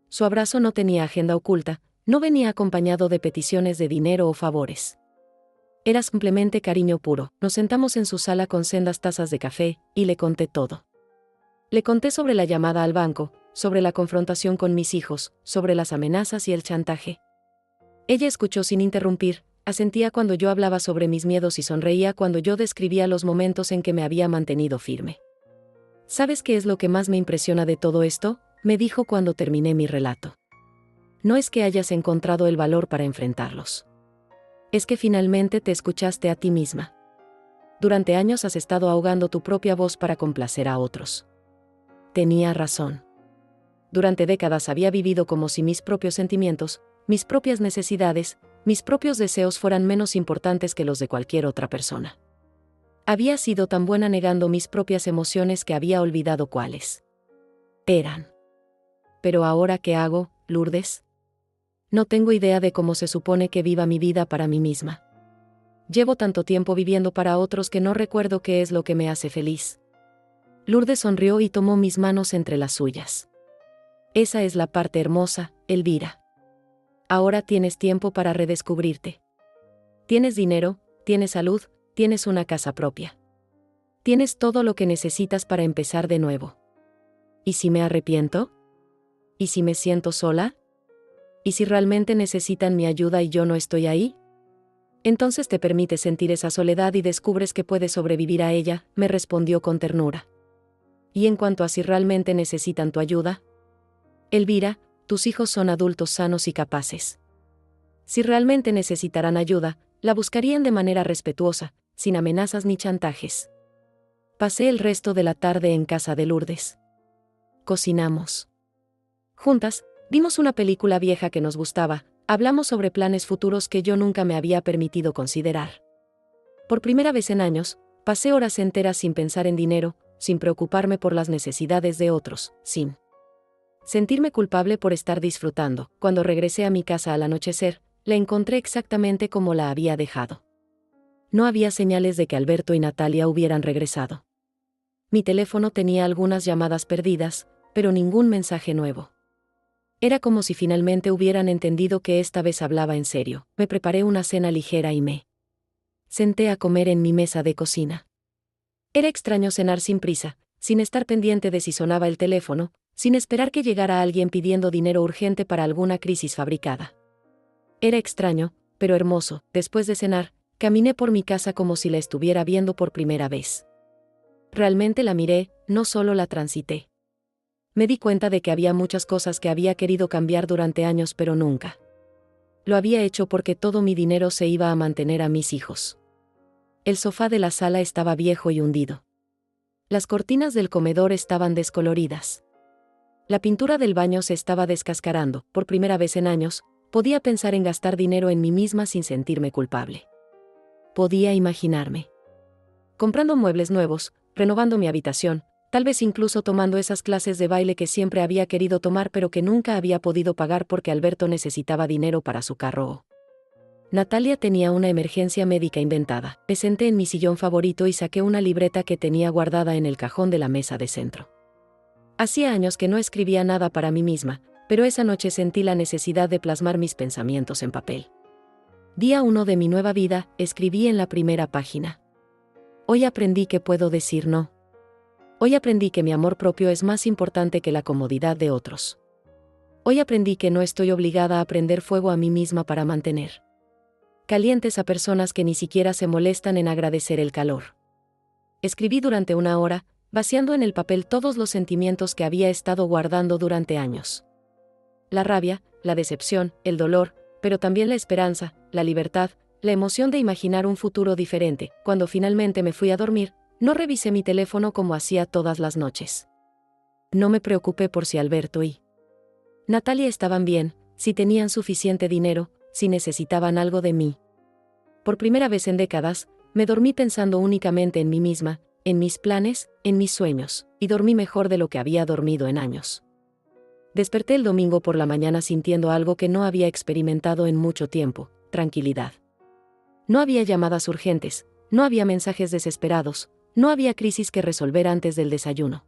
Su abrazo no tenía agenda oculta, no venía acompañado de peticiones de dinero o favores. Era simplemente cariño puro. Nos sentamos en su sala con sendas tazas de café, y le conté todo. Le conté sobre la llamada al banco, sobre la confrontación con mis hijos, sobre las amenazas y el chantaje. Ella escuchó sin interrumpir, asentía cuando yo hablaba sobre mis miedos y sonreía cuando yo describía los momentos en que me había mantenido firme. ¿Sabes qué es lo que más me impresiona de todo esto?, me dijo cuando terminé mi relato. No es que hayas encontrado el valor para enfrentarlos. Es que finalmente te escuchaste a ti misma. Durante años has estado ahogando tu propia voz para complacer a otros. Tenía razón. Durante décadas había vivido como si mis propios sentimientos, mis propias necesidades, mis propios deseos fueran menos importantes que los de cualquier otra persona. Había sido tan buena negando mis propias emociones que había olvidado cuáles eran. Pero ahora, ¿qué hago, Lourdes? No tengo idea de cómo se supone que viva mi vida para mí misma. Llevo tanto tiempo viviendo para otros que no recuerdo qué es lo que me hace feliz. Lourdes sonrió y tomó mis manos entre las suyas. Esa es la parte hermosa, Elvira. Ahora tienes tiempo para redescubrirte. Tienes dinero, tienes salud, tienes una casa propia. Tienes todo lo que necesitas para empezar de nuevo. ¿Y si me arrepiento? ¿Y si me siento sola? ¿Y si realmente necesitan mi ayuda y yo no estoy ahí? Entonces te permites sentir esa soledad y descubres que puedes sobrevivir a ella, me respondió con ternura. Y en cuanto a si realmente necesitan tu ayuda, Elvira, tus hijos son adultos sanos y capaces. Si realmente necesitarán ayuda, la buscarían de manera respetuosa, sin amenazas ni chantajes. Pasé el resto de la tarde en casa de Lourdes. Cocinamos. Juntas, vimos una película vieja que nos gustaba, hablamos sobre planes futuros que yo nunca me había permitido considerar. Por primera vez en años, pasé horas enteras sin pensar en dinero, sin preocuparme por las necesidades de otros, sin sentirme culpable por estar disfrutando. Cuando regresé a mi casa al anochecer, la encontré exactamente como la había dejado. No había señales de que Alberto y Natalia hubieran regresado. Mi teléfono tenía algunas llamadas perdidas, pero ningún mensaje nuevo. Era como si finalmente hubieran entendido que esta vez hablaba en serio. Me preparé una cena ligera y me senté a comer en mi mesa de cocina. Era extraño cenar sin prisa, sin estar pendiente de si sonaba el teléfono, sin esperar que llegara alguien pidiendo dinero urgente para alguna crisis fabricada. Era extraño, pero hermoso. Después de cenar, caminé por mi casa como si la estuviera viendo por primera vez. Realmente la miré, no solo la transité. Me di cuenta de que había muchas cosas que había querido cambiar durante años pero nunca. Lo había hecho porque todo mi dinero se iba a mantener a mis hijos. El sofá de la sala estaba viejo y hundido. Las cortinas del comedor estaban descoloridas. La pintura del baño se estaba descascarando. Por primera vez en años, podía pensar en gastar dinero en mí misma sin sentirme culpable. Podía imaginarme comprando muebles nuevos, renovando mi habitación, tal vez incluso tomando esas clases de baile que siempre había querido tomar pero que nunca había podido pagar porque Alberto necesitaba dinero para su carro. Natalia tenía una emergencia médica inventada. Me senté en mi sillón favorito y saqué una libreta que tenía guardada en el cajón de la mesa de centro. Hacía años que no escribía nada para mí misma, pero esa noche sentí la necesidad de plasmar mis pensamientos en papel. Día 1 de mi nueva vida, escribí en la primera página. Hoy aprendí que puedo decir no. Hoy aprendí que mi amor propio es más importante que la comodidad de otros. Hoy aprendí que no estoy obligada a prender fuego a mí misma para mantener calientes a personas que ni siquiera se molestan en agradecer el calor. Escribí durante una hora, vaciando en el papel todos los sentimientos que había estado guardando durante años. La rabia, la decepción, el dolor, pero también la esperanza, la libertad, la emoción de imaginar un futuro diferente. Cuando finalmente me fui a dormir, no revisé mi teléfono como hacía todas las noches. No me preocupé por si Alberto y Natalia estaban bien, si tenían suficiente dinero, si necesitaban algo de mí. Por primera vez en décadas, me dormí pensando únicamente en mí misma, en mis planes, en mis sueños, y dormí mejor de lo que había dormido en años. Desperté el domingo por la mañana sintiendo algo que no había experimentado en mucho tiempo: tranquilidad. No había llamadas urgentes, no había mensajes desesperados, no había crisis que resolver antes del desayuno.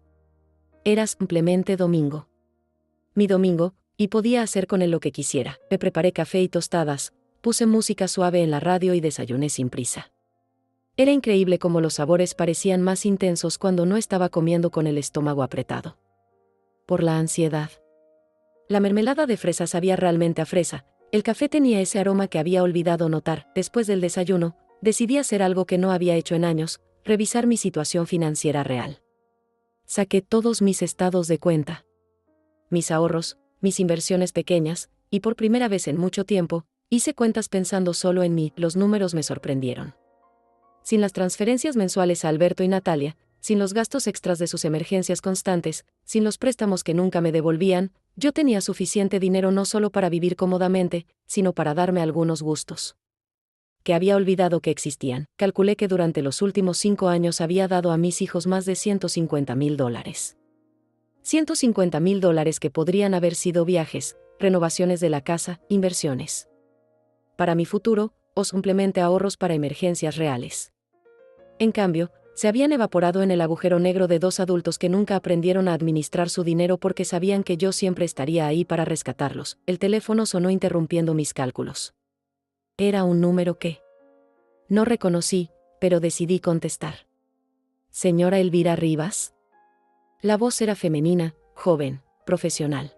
Era simplemente domingo. Mi domingo, y podía hacer con él lo que quisiera. Me preparé café y tostadas, puse música suave en la radio y desayuné sin prisa. Era increíble cómo los sabores parecían más intensos cuando no estaba comiendo con el estómago apretado. Por la ansiedad. La mermelada de fresa sabía realmente a fresa, el café tenía ese aroma que había olvidado notar. Después del desayuno, decidí hacer algo que no había hecho en años: revisar mi situación financiera real. Saqué todos mis estados de cuenta. Mis ahorros, mis inversiones pequeñas, y por primera vez en mucho tiempo, hice cuentas pensando solo en mí. Los números me sorprendieron. Sin las transferencias mensuales a Alberto y Natalia, sin los gastos extras de sus emergencias constantes, sin los préstamos que nunca me devolvían, yo tenía suficiente dinero no solo para vivir cómodamente, sino para darme algunos gustos que había olvidado que existían. Calculé que durante los últimos 5 años había dado a mis hijos más de $150,000. $150,000 que podrían haber sido viajes, renovaciones de la casa, inversiones para mi futuro, o simplemente ahorros para emergencias reales. En cambio, se habían evaporado en el agujero negro de dos adultos que nunca aprendieron a administrar su dinero porque sabían que yo siempre estaría ahí para rescatarlos. El teléfono sonó interrumpiendo mis cálculos. Era un número que no reconocí, pero decidí contestar. ¿Señora Elvira Rivas? La voz era femenina, joven, profesional.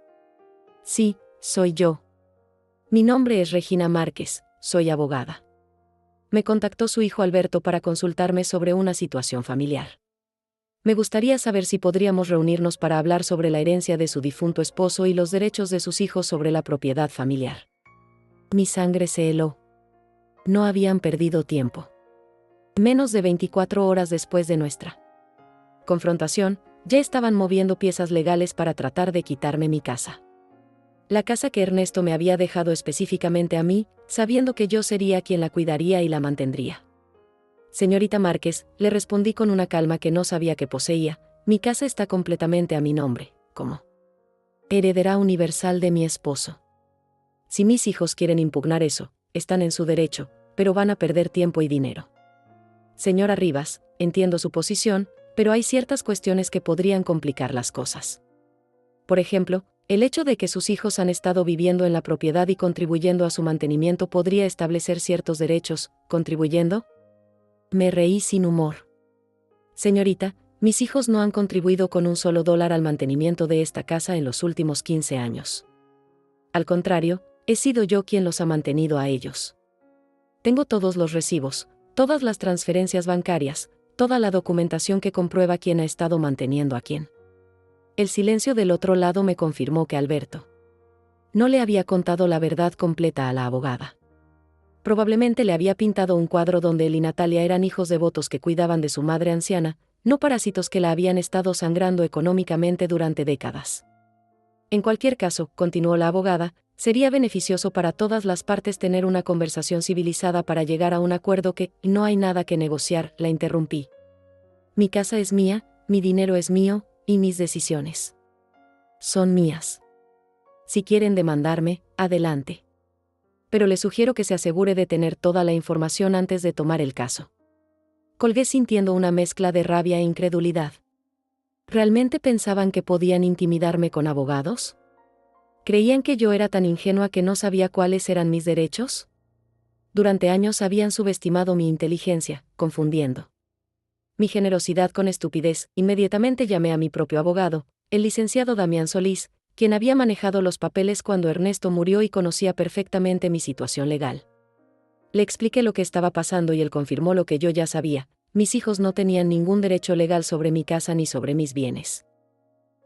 Sí, soy yo. Mi nombre es Regina Márquez, soy abogada. Me contactó su hijo Alberto para consultarme sobre una situación familiar. Me gustaría saber si podríamos reunirnos para hablar sobre la herencia de su difunto esposo y los derechos de sus hijos sobre la propiedad familiar. Mi sangre se heló. No habían perdido tiempo. Menos de 24 horas después de nuestra confrontación, ya estaban moviendo piezas legales para tratar de quitarme mi casa. La casa que Ernesto me había dejado específicamente a mí, sabiendo que yo sería quien la cuidaría y la mantendría. Señorita Márquez, le respondí con una calma que no sabía que poseía, mi casa está completamente a mi nombre, como heredera universal de mi esposo. Si mis hijos quieren impugnar eso, están en su derecho, pero van a perder tiempo y dinero. Señora Rivas, entiendo su posición, pero hay ciertas cuestiones que podrían complicar las cosas. Por ejemplo, el hecho de que sus hijos han estado viviendo en la propiedad y contribuyendo a su mantenimiento podría establecer ciertos derechos, ¿contribuyendo? Me reí sin humor. Señorita, mis hijos no han contribuido con un solo dólar al mantenimiento de esta casa en los últimos 15 años. Al contrario, he sido yo quien los ha mantenido a ellos. Tengo todos los recibos, todas las transferencias bancarias, toda la documentación que comprueba quién ha estado manteniendo a quién. El silencio del otro lado me confirmó que Alberto no le había contado la verdad completa a la abogada. Probablemente le había pintado un cuadro donde él y Natalia eran hijos devotos que cuidaban de su madre anciana, no parásitos que la habían estado sangrando económicamente durante décadas. En cualquier caso, continuó la abogada, sería beneficioso para todas las partes tener una conversación civilizada para llegar a un acuerdo que, no hay nada que negociar, la interrumpí. Mi casa es mía, mi dinero es mío, y mis decisiones son mías. Si quieren demandarme, adelante. Pero le sugiero que se asegure de tener toda la información antes de tomar el caso. Colgué sintiendo una mezcla de rabia e incredulidad. ¿Realmente pensaban que podían intimidarme con abogados? ¿Creían que yo era tan ingenua que no sabía cuáles eran mis derechos? Durante años habían subestimado mi inteligencia, confundiendo mi generosidad con estupidez. Inmediatamente llamé a mi propio abogado, el licenciado Damián Solís, quien había manejado los papeles cuando Ernesto murió y conocía perfectamente mi situación legal. Le expliqué lo que estaba pasando y él confirmó lo que yo ya sabía: mis hijos no tenían ningún derecho legal sobre mi casa ni sobre mis bienes.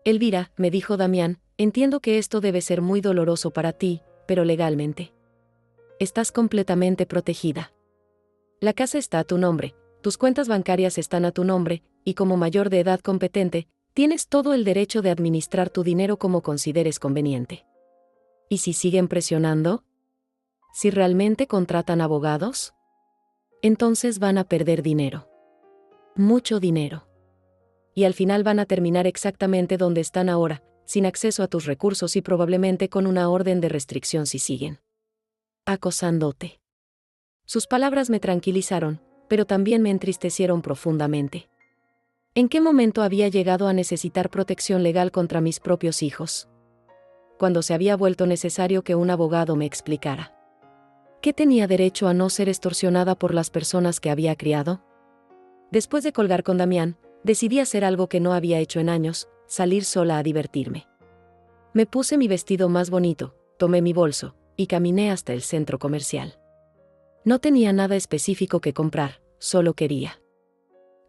Elvira, me dijo Damián, entiendo que esto debe ser muy doloroso para ti, pero legalmente estás completamente protegida. La casa está a tu nombre, tus cuentas bancarias están a tu nombre, y como mayor de edad competente, tienes todo el derecho de administrar tu dinero como consideres conveniente. ¿Y si siguen presionando? ¿Si realmente contratan abogados? Entonces van a perder dinero. Mucho dinero. Y al final van a terminar exactamente donde están ahora, sin acceso a tus recursos y probablemente con una orden de restricción si siguen acosándote. Sus palabras me tranquilizaron, pero también me entristecieron profundamente. ¿En qué momento había llegado a necesitar protección legal contra mis propios hijos? Cuando se había vuelto necesario que un abogado me explicara ¿qué tenía derecho a no ser extorsionada por las personas que había criado? Después de colgar con Damián, decidí hacer algo que no había hecho en años: salir sola a divertirme. Me puse mi vestido más bonito, tomé mi bolso, y caminé hasta el centro comercial. No tenía nada específico que comprar, solo quería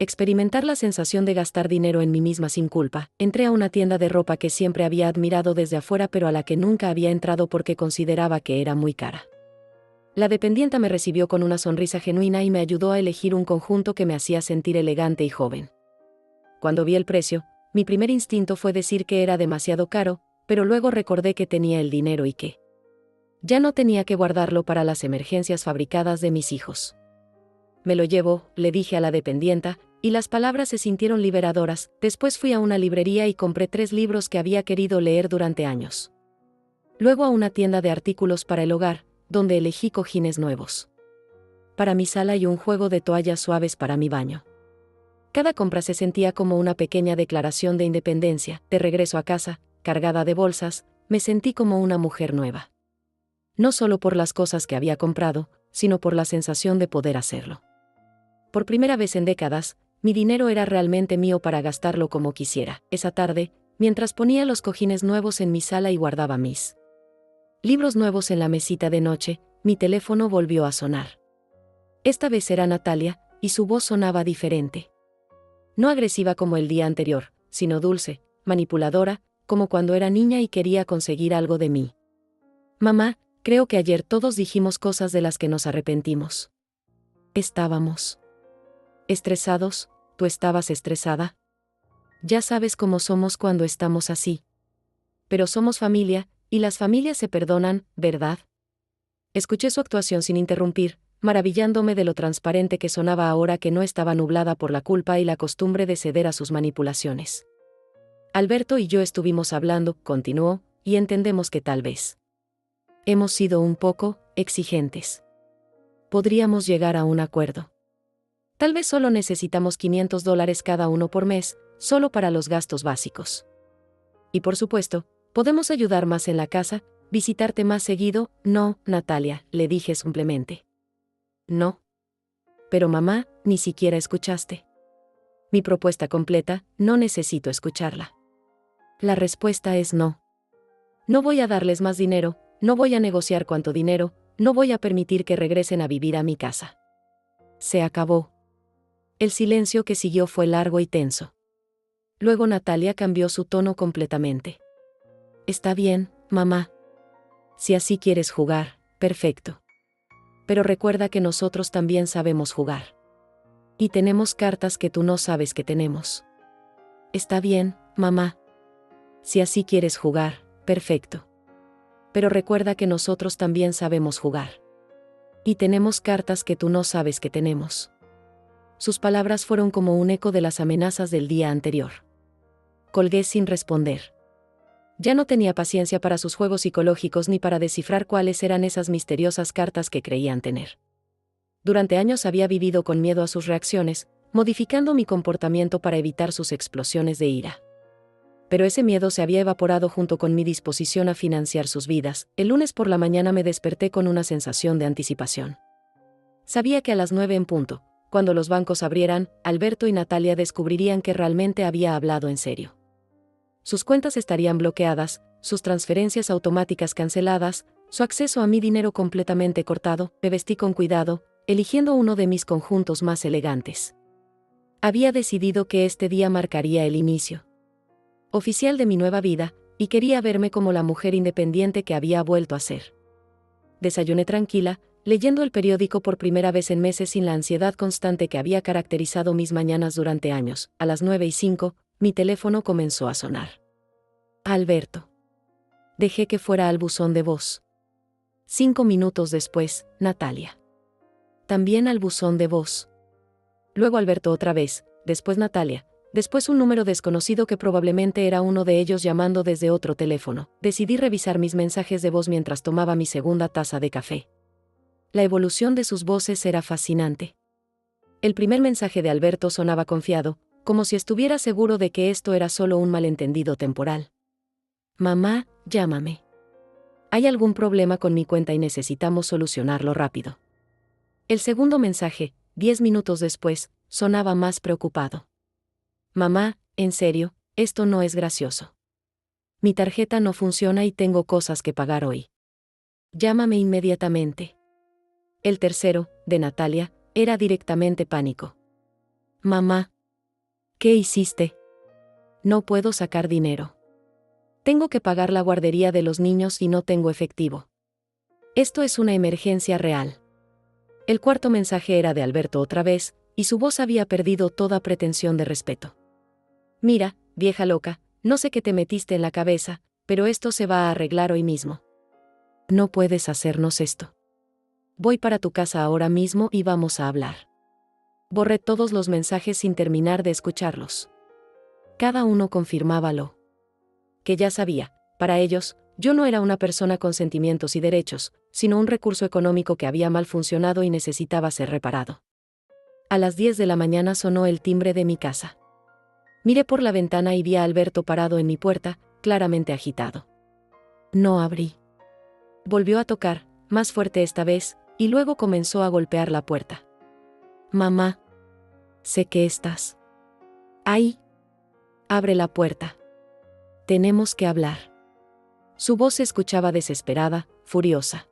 experimentar la sensación de gastar dinero en mí misma sin culpa. Entré a una tienda de ropa que siempre había admirado desde afuera pero a la que nunca había entrado porque consideraba que era muy cara. La dependienta me recibió con una sonrisa genuina y me ayudó a elegir un conjunto que me hacía sentir elegante y joven. Cuando vi el precio, mi primer instinto fue decir que era demasiado caro, pero luego recordé que tenía el dinero y que ya no tenía que guardarlo para las emergencias fabricadas de mis hijos. Me lo llevo, le dije a la dependienta, y las palabras se sintieron liberadoras. Después fui a una librería y compré 3 libros que había querido leer durante años. Luego a una tienda de artículos para el hogar, donde elegí cojines nuevos para mi sala y un juego de toallas suaves para mi baño. Cada compra se sentía como una pequeña declaración de independencia. De regreso a casa, cargada de bolsas, me sentí como una mujer nueva. No solo por las cosas que había comprado, sino por la sensación de poder hacerlo. Por primera vez en décadas, mi dinero era realmente mío para gastarlo como quisiera. Esa tarde, mientras ponía los cojines nuevos en mi sala y guardaba mis libros nuevos en la mesita de noche, mi teléfono volvió a sonar. Esta vez era Natalia, y su voz sonaba diferente. No agresiva como el día anterior, sino dulce, manipuladora, como cuando era niña y quería conseguir algo de mí. Mamá, creo que ayer todos dijimos cosas de las que nos arrepentimos. Estábamos estresados. ¿Tú estabas estresada? Ya sabes cómo somos cuando estamos así. Pero somos familia, y las familias se perdonan, ¿verdad? Escuché su actuación sin interrumpir, maravillándome de lo transparente que sonaba ahora que no estaba nublada por la culpa y la costumbre de ceder a sus manipulaciones. Alberto y yo estuvimos hablando, continuó, y entendemos que tal vez hemos sido un poco exigentes. Podríamos llegar a un acuerdo. Tal vez solo necesitamos $500 cada uno por mes, solo para los gastos básicos. Y por supuesto, podemos ayudar más en la casa, visitarte más seguido. No, Natalia, le dije simplemente. No. Pero mamá, ni siquiera escuchaste mi propuesta completa. No necesito escucharla. La respuesta es no. No voy a darles más dinero, no voy a negociar cuánto dinero, no voy a permitir que regresen a vivir a mi casa. Se acabó. El silencio que siguió fue largo y tenso. Luego Natalia cambió su tono completamente. Está bien, mamá. Si así quieres jugar, perfecto. Pero recuerda que nosotros también sabemos jugar. Y tenemos cartas que tú no sabes que tenemos. Está bien, mamá. Si así quieres jugar, perfecto. Pero recuerda que nosotros también sabemos jugar. Y tenemos cartas que tú no sabes que tenemos. Sus palabras fueron como un eco de las amenazas del día anterior. Colgué sin responder. Ya no tenía paciencia para sus juegos psicológicos ni para descifrar cuáles eran esas misteriosas cartas que creían tener. Durante años había vivido con miedo a sus reacciones, modificando mi comportamiento para evitar sus explosiones de ira. Pero ese miedo se había evaporado junto con mi disposición a financiar sus vidas. El lunes por la mañana me desperté con una sensación de anticipación. Sabía que a las 9 en punto, cuando los bancos abrieran, Alberto y Natalia descubrirían que realmente había hablado en serio. Sus cuentas estarían bloqueadas, sus transferencias automáticas canceladas, su acceso a mi dinero completamente cortado. Me vestí con cuidado, eligiendo uno de mis conjuntos más elegantes. Había decidido que este día marcaría el inicio oficial de mi nueva vida, y quería verme como la mujer independiente que había vuelto a ser. Desayuné tranquila, leyendo el periódico por primera vez en meses sin la ansiedad constante que había caracterizado mis mañanas durante años. A las 9:05, mi teléfono comenzó a sonar. Alberto. Dejé que fuera al buzón de voz. 5 minutos después, Natalia. También al buzón de voz. Luego Alberto otra vez, después Natalia, después un número desconocido que probablemente era uno de ellos llamando desde otro teléfono. Decidí revisar mis mensajes de voz mientras tomaba mi segunda taza de café. La evolución de sus voces era fascinante. El primer mensaje de Alberto sonaba confiado, como si estuviera seguro de que esto era solo un malentendido temporal. Mamá, llámame. Hay algún problema con mi cuenta y necesitamos solucionarlo rápido. El segundo mensaje, 10 minutos después, sonaba más preocupado. Mamá, en serio, esto no es gracioso. Mi tarjeta no funciona y tengo cosas que pagar hoy. Llámame inmediatamente. El tercero, de Natalia, era directamente pánico. Mamá. ¿Qué hiciste? No puedo sacar dinero. Tengo que pagar la guardería de los niños y no tengo efectivo. Esto es una emergencia real. El cuarto mensaje era de Alberto otra vez, y su voz había perdido toda pretensión de respeto. Mira, vieja loca, no sé qué te metiste en la cabeza, pero esto se va a arreglar hoy mismo. No puedes hacernos esto. Voy para tu casa ahora mismo y vamos a hablar. Borré todos los mensajes sin terminar de escucharlos. Cada uno confirmaba lo que ya sabía. Para ellos, yo no era una persona con sentimientos y derechos, sino un recurso económico que había mal funcionado y necesitaba ser reparado. A las 10 de la mañana sonó el timbre de mi casa. Miré por la ventana y vi a Alberto parado en mi puerta, claramente agitado. No abrí. Volvió a tocar, más fuerte esta vez, y luego comenzó a golpear la puerta. Mamá. Sé que estás ahí. Abre la puerta. Tenemos que hablar. Su voz se escuchaba desesperada, furiosa.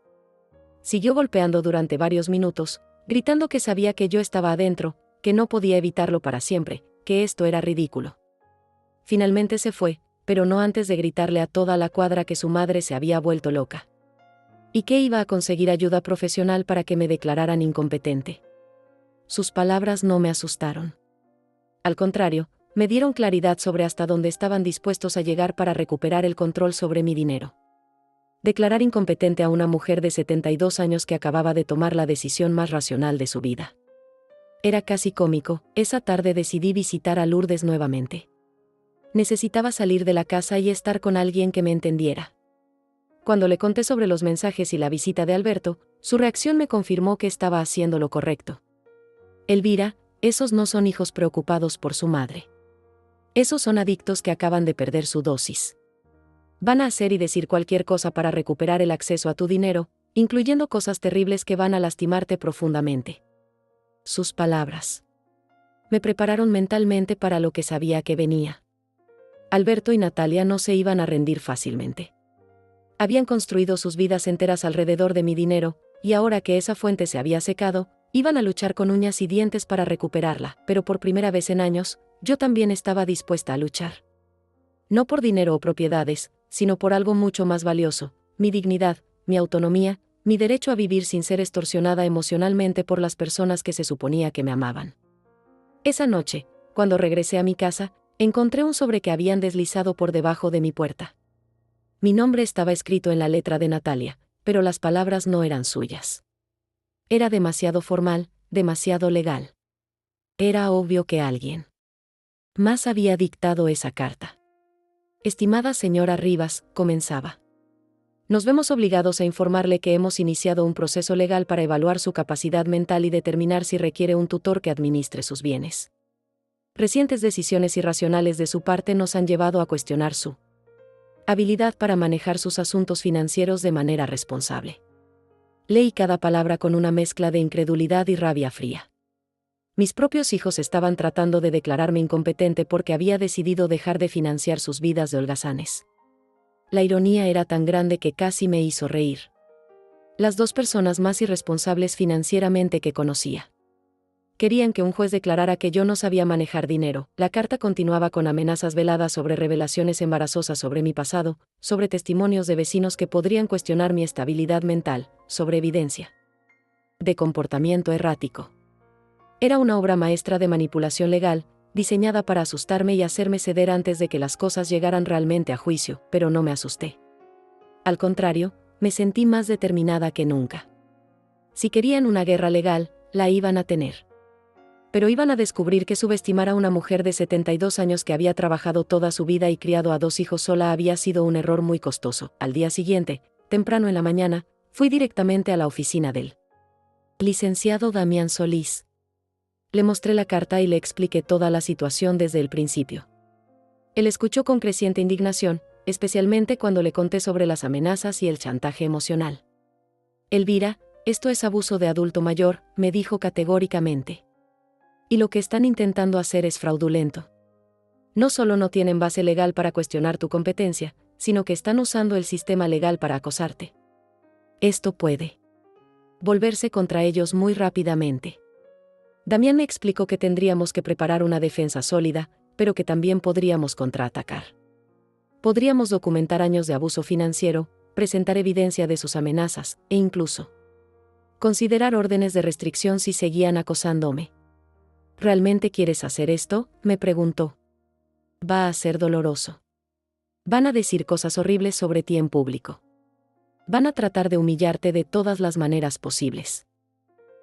Siguió golpeando durante varios minutos, gritando que sabía que yo estaba adentro, que no podía evitarlo para siempre, que esto era ridículo. Finalmente se fue, pero no antes de gritarle a toda la cuadra que su madre se había vuelto loca. Y que iba a conseguir ayuda profesional para que me declararan incompetente. Sus palabras no me asustaron. Al contrario, me dieron claridad sobre hasta dónde estaban dispuestos a llegar para recuperar el control sobre mi dinero. Declarar incompetente a una mujer de 72 años que acababa de tomar la decisión más racional de su vida. Era casi cómico. Esa tarde decidí visitar a Lourdes nuevamente. Necesitaba salir de la casa y estar con alguien que me entendiera. Cuando le conté sobre los mensajes y la visita de Alberto, su reacción me confirmó que estaba haciendo lo correcto. Elvira, esos no son hijos preocupados por su madre. Esos son adictos que acaban de perder su dosis. Van a hacer y decir cualquier cosa para recuperar el acceso a tu dinero, incluyendo cosas terribles que van a lastimarte profundamente. Sus palabras me prepararon mentalmente para lo que sabía que venía. Alberto y Natalia no se iban a rendir fácilmente. Habían construido sus vidas enteras alrededor de mi dinero, y ahora que esa fuente se había secado, iban a luchar con uñas y dientes para recuperarla, pero por primera vez en años, yo también estaba dispuesta a luchar. No por dinero o propiedades, sino por algo mucho más valioso, mi dignidad, mi autonomía, mi derecho a vivir sin ser extorsionada emocionalmente por las personas que se suponía que me amaban. Esa noche, cuando regresé a mi casa, encontré un sobre que habían deslizado por debajo de mi puerta. Mi nombre estaba escrito en la letra de Natalia, pero las palabras no eran suyas. Era demasiado formal, demasiado legal. Era obvio que alguien más había dictado esa carta. Estimada señora Rivas, comenzaba. Nos vemos obligados a informarle que hemos iniciado un proceso legal para evaluar su capacidad mental y determinar si requiere un tutor que administre sus bienes. Recientes decisiones irracionales de su parte nos han llevado a cuestionar su habilidad para manejar sus asuntos financieros de manera responsable. Leí cada palabra con una mezcla de incredulidad y rabia fría. Mis propios hijos estaban tratando de declararme incompetente porque había decidido dejar de financiar sus vidas de holgazanes. La ironía era tan grande que casi me hizo reír. Las dos personas más irresponsables financieramente que conocía querían que un juez declarara que yo no sabía manejar dinero. La carta continuaba con amenazas veladas sobre revelaciones embarazosas sobre mi pasado, sobre testimonios de vecinos que podrían cuestionar mi estabilidad mental, sobre evidencia de comportamiento errático. Era una obra maestra de manipulación legal, diseñada para asustarme y hacerme ceder antes de que las cosas llegaran realmente a juicio, pero no me asusté. Al contrario, me sentí más determinada que nunca. Si querían una guerra legal, la iban a tener. Pero iban a descubrir que subestimar a una mujer de 72 años que había trabajado toda su vida y criado a 2 hijos sola había sido un error muy costoso. Al día siguiente, temprano en la mañana, fui directamente a la oficina del licenciado Damián Solís. Le mostré la carta y le expliqué toda la situación desde el principio. Él escuchó con creciente indignación, especialmente cuando le conté sobre las amenazas y el chantaje emocional. Elvira, esto es abuso de adulto mayor, me dijo categóricamente. Y lo que están intentando hacer es fraudulento. No solo no tienen base legal para cuestionar tu competencia, sino que están usando el sistema legal para acosarte. Esto puede volverse contra ellos muy rápidamente. Damián me explicó que tendríamos que preparar una defensa sólida, pero que también podríamos contraatacar. Podríamos documentar años de abuso financiero, presentar evidencia de sus amenazas, e incluso considerar órdenes de restricción si seguían acosándome. ¿Realmente quieres hacer esto?, me preguntó. Va a ser doloroso. Van a decir cosas horribles sobre ti en público. Van a tratar de humillarte de todas las maneras posibles.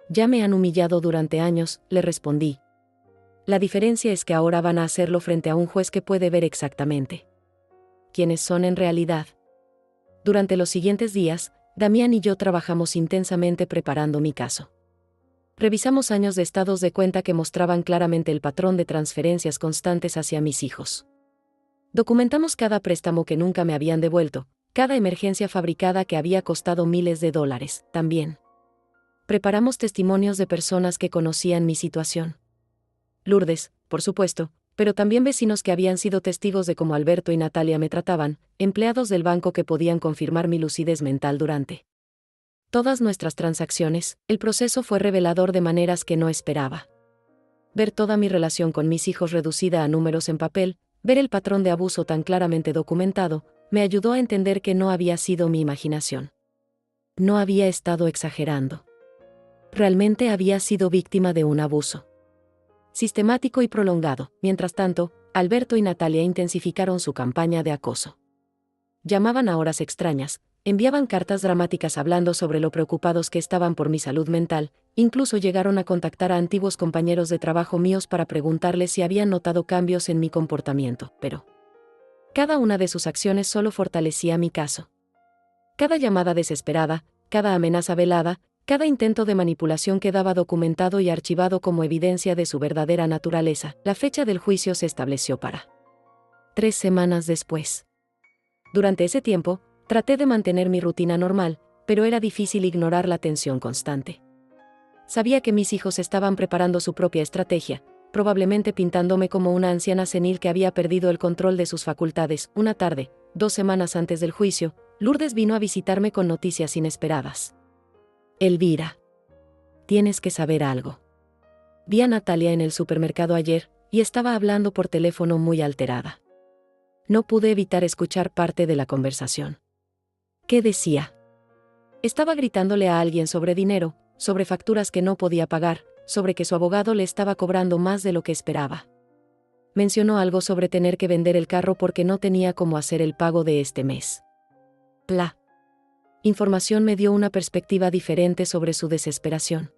Ya me han humillado durante años, le respondí. La diferencia es que ahora van a hacerlo frente a un juez que puede ver exactamente quiénes son en realidad. Durante los siguientes días, Damián y yo trabajamos intensamente preparando mi caso. revisamos años de estados de cuenta que mostraban claramente el patrón de transferencias constantes hacia mis hijos. Documentamos cada préstamo que nunca me habían devuelto, cada emergencia fabricada que había costado miles de dólares, también. Preparamos testimonios de personas que conocían mi situación. Lourdes, por supuesto, pero también vecinos que habían sido testigos de cómo Alberto y Natalia me trataban, empleados del banco que podían confirmar mi lucidez mental durante todas nuestras transacciones. El proceso fue revelador de maneras que no esperaba. Ver toda mi relación con mis hijos reducida a números en papel, ver el patrón de abuso tan claramente documentado, me ayudó a entender que no había sido mi imaginación. No había estado exagerando. Realmente había sido víctima de un abuso sistemático y prolongado. Mientras tanto, Alberto y Natalia intensificaron su campaña de acoso. Llamaban a horas extrañas, enviaban cartas dramáticas hablando sobre lo preocupados que estaban por mi salud mental, incluso llegaron a contactar a antiguos compañeros de trabajo míos para preguntarles si habían notado cambios en mi comportamiento, pero cada una de sus acciones solo fortalecía mi caso. Cada llamada desesperada, cada amenaza velada, cada intento de manipulación quedaba documentado y archivado como evidencia de su verdadera naturaleza. La fecha del juicio se estableció para 3 semanas después. Durante ese tiempo, traté de mantener mi rutina normal, pero era difícil ignorar la tensión constante. Sabía que mis hijos estaban preparando su propia estrategia, probablemente pintándome como una anciana senil que había perdido el control de sus facultades. Una tarde, 2 semanas antes del juicio, Lourdes vino a visitarme con noticias inesperadas. Elvira, tienes que saber algo. Vi a Natalia en el supermercado ayer, y estaba hablando por teléfono muy alterada. No pude evitar escuchar parte de la conversación. ¿Qué decía? Estaba gritándole a alguien sobre dinero, sobre facturas que no podía pagar, sobre que su abogado le estaba cobrando más de lo que esperaba. Mencionó algo sobre tener que vender el carro porque no tenía cómo hacer el pago de este mes. La información me dio una perspectiva diferente sobre su desesperación.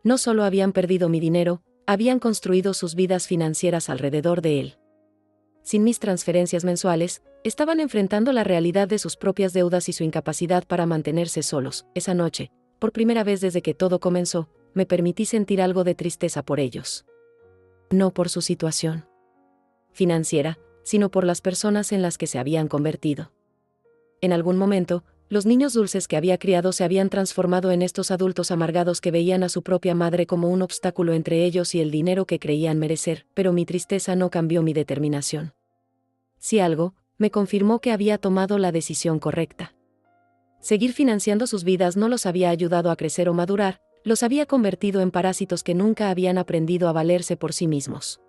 No solo habían perdido mi dinero, habían construido sus vidas financieras alrededor de él. Sin mis transferencias mensuales, estaban enfrentando la realidad de sus propias deudas y su incapacidad para mantenerse solos. Esa noche, por primera vez desde que todo comenzó, me permití sentir algo de tristeza por ellos. No por su situación financiera, sino por las personas en las que se habían convertido. En algún momento, los niños dulces que había criado se habían transformado en estos adultos amargados que veían a su propia madre como un obstáculo entre ellos y el dinero que creían merecer, pero mi tristeza no cambió mi determinación. Si algo, me confirmó que había tomado la decisión correcta. Seguir financiando sus vidas no los había ayudado a crecer o madurar, los había convertido en parásitos que nunca habían aprendido a valerse por sí mismos.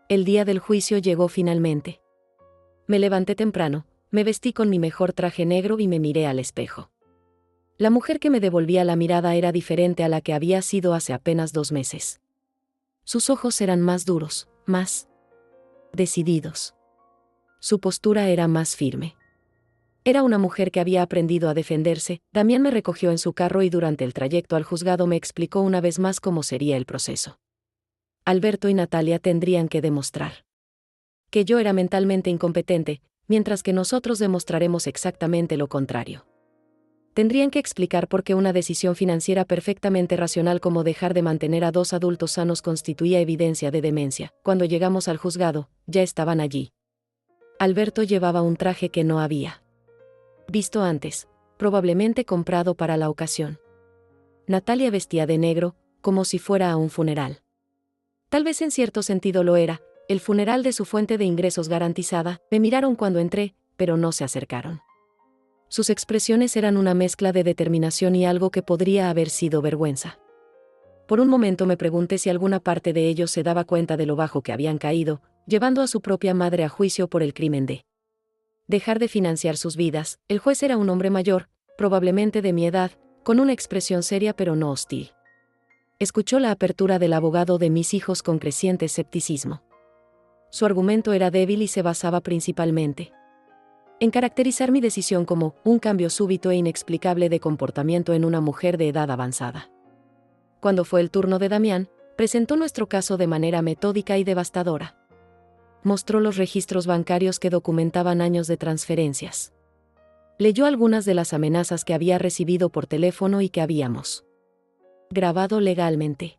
El día del juicio llegó finalmente. Me levanté temprano, me vestí con mi mejor traje negro y me miré al espejo. La mujer que me devolvía la mirada era diferente a la que había sido hace apenas 2 meses. Sus ojos eran más duros, más decididos. Su postura era más firme. Era una mujer que había aprendido a defenderse. Damián me recogió en su carro y durante el trayecto al juzgado me explicó una vez más cómo sería el proceso. Alberto y Natalia tendrían que demostrar que yo era mentalmente incompetente, mientras que nosotros demostraremos exactamente lo contrario. Tendrían que explicar por qué una decisión financiera perfectamente racional como dejar de mantener a 2 adultos sanos constituía evidencia de demencia. Cuando llegamos al juzgado, ya estaban allí. Alberto llevaba un traje que no había visto antes, probablemente comprado para la ocasión. Natalia vestía de negro, como si fuera a un funeral. Tal vez en cierto sentido lo era, el funeral de su fuente de ingresos garantizada. Me miraron cuando entré, pero no se acercaron. Sus expresiones eran una mezcla de determinación y algo que podría haber sido vergüenza. Por un momento me pregunté si alguna parte de ellos se daba cuenta de lo bajo que habían caído, llevando a su propia madre a juicio por el crimen de dejar de financiar sus vidas. El juez era un hombre mayor, probablemente de mi edad, con una expresión seria pero no hostil. Escuchó la apertura del abogado de mis hijos con creciente escepticismo. Su argumento era débil y se basaba principalmente en caracterizar mi decisión como un cambio súbito e inexplicable de comportamiento en una mujer de edad avanzada. Cuando fue el turno de Damián, presentó nuestro caso de manera metódica y devastadora. Mostró los registros bancarios que documentaban años de transferencias. Leyó algunas de las amenazas que había recibido por teléfono y que habíamos Grabado legalmente.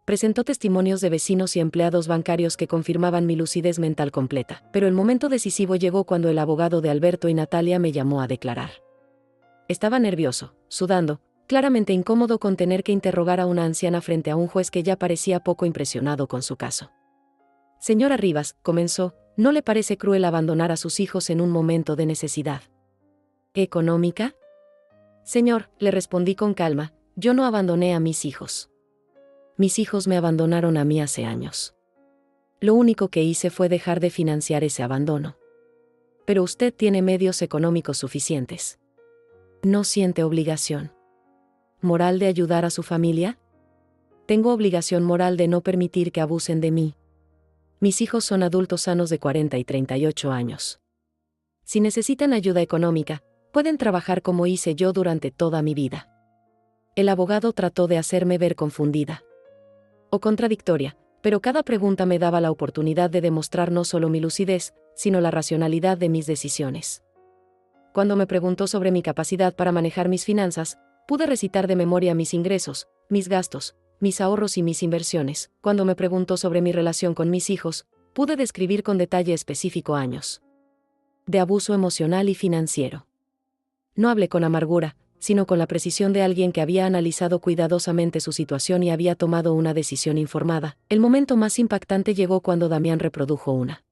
Presentó testimonios de vecinos y empleados bancarios que confirmaban mi lucidez mental completa, pero el momento decisivo llegó cuando el abogado de Alberto y Natalia me llamó a declarar. Estaba nervioso, sudando, claramente incómodo con tener que interrogar a una anciana frente a un juez que ya parecía poco impresionado con su caso. Señora Rivas, comenzó, ¿no le parece cruel abandonar a sus hijos en un momento de necesidad económica? Señor, le respondí con calma, yo no abandoné a mis hijos. Mis hijos me abandonaron a mí hace años. Lo único que hice fue dejar de financiar ese abandono. Pero usted tiene medios económicos suficientes. ¿No siente obligación moral de ayudar a su familia? Tengo obligación moral de no permitir que abusen de mí. Mis hijos son adultos sanos de 40 y 38 años. Si necesitan ayuda económica, pueden trabajar como hice yo durante toda mi vida. El abogado trató de hacerme ver confundida o contradictoria, pero cada pregunta me daba la oportunidad de demostrar no solo mi lucidez, sino la racionalidad de mis decisiones. Cuando me preguntó sobre mi capacidad para manejar mis finanzas, pude recitar de memoria mis ingresos, mis gastos, mis ahorros y mis inversiones. Cuando me preguntó sobre mi relación con mis hijos, pude describir con detalle específico años de abuso emocional y financiero. No hablé con amargura, sino con la precisión de alguien que había analizado cuidadosamente su situación y había tomado una decisión informada. El momento más impactante llegó cuando Damián reprodujo una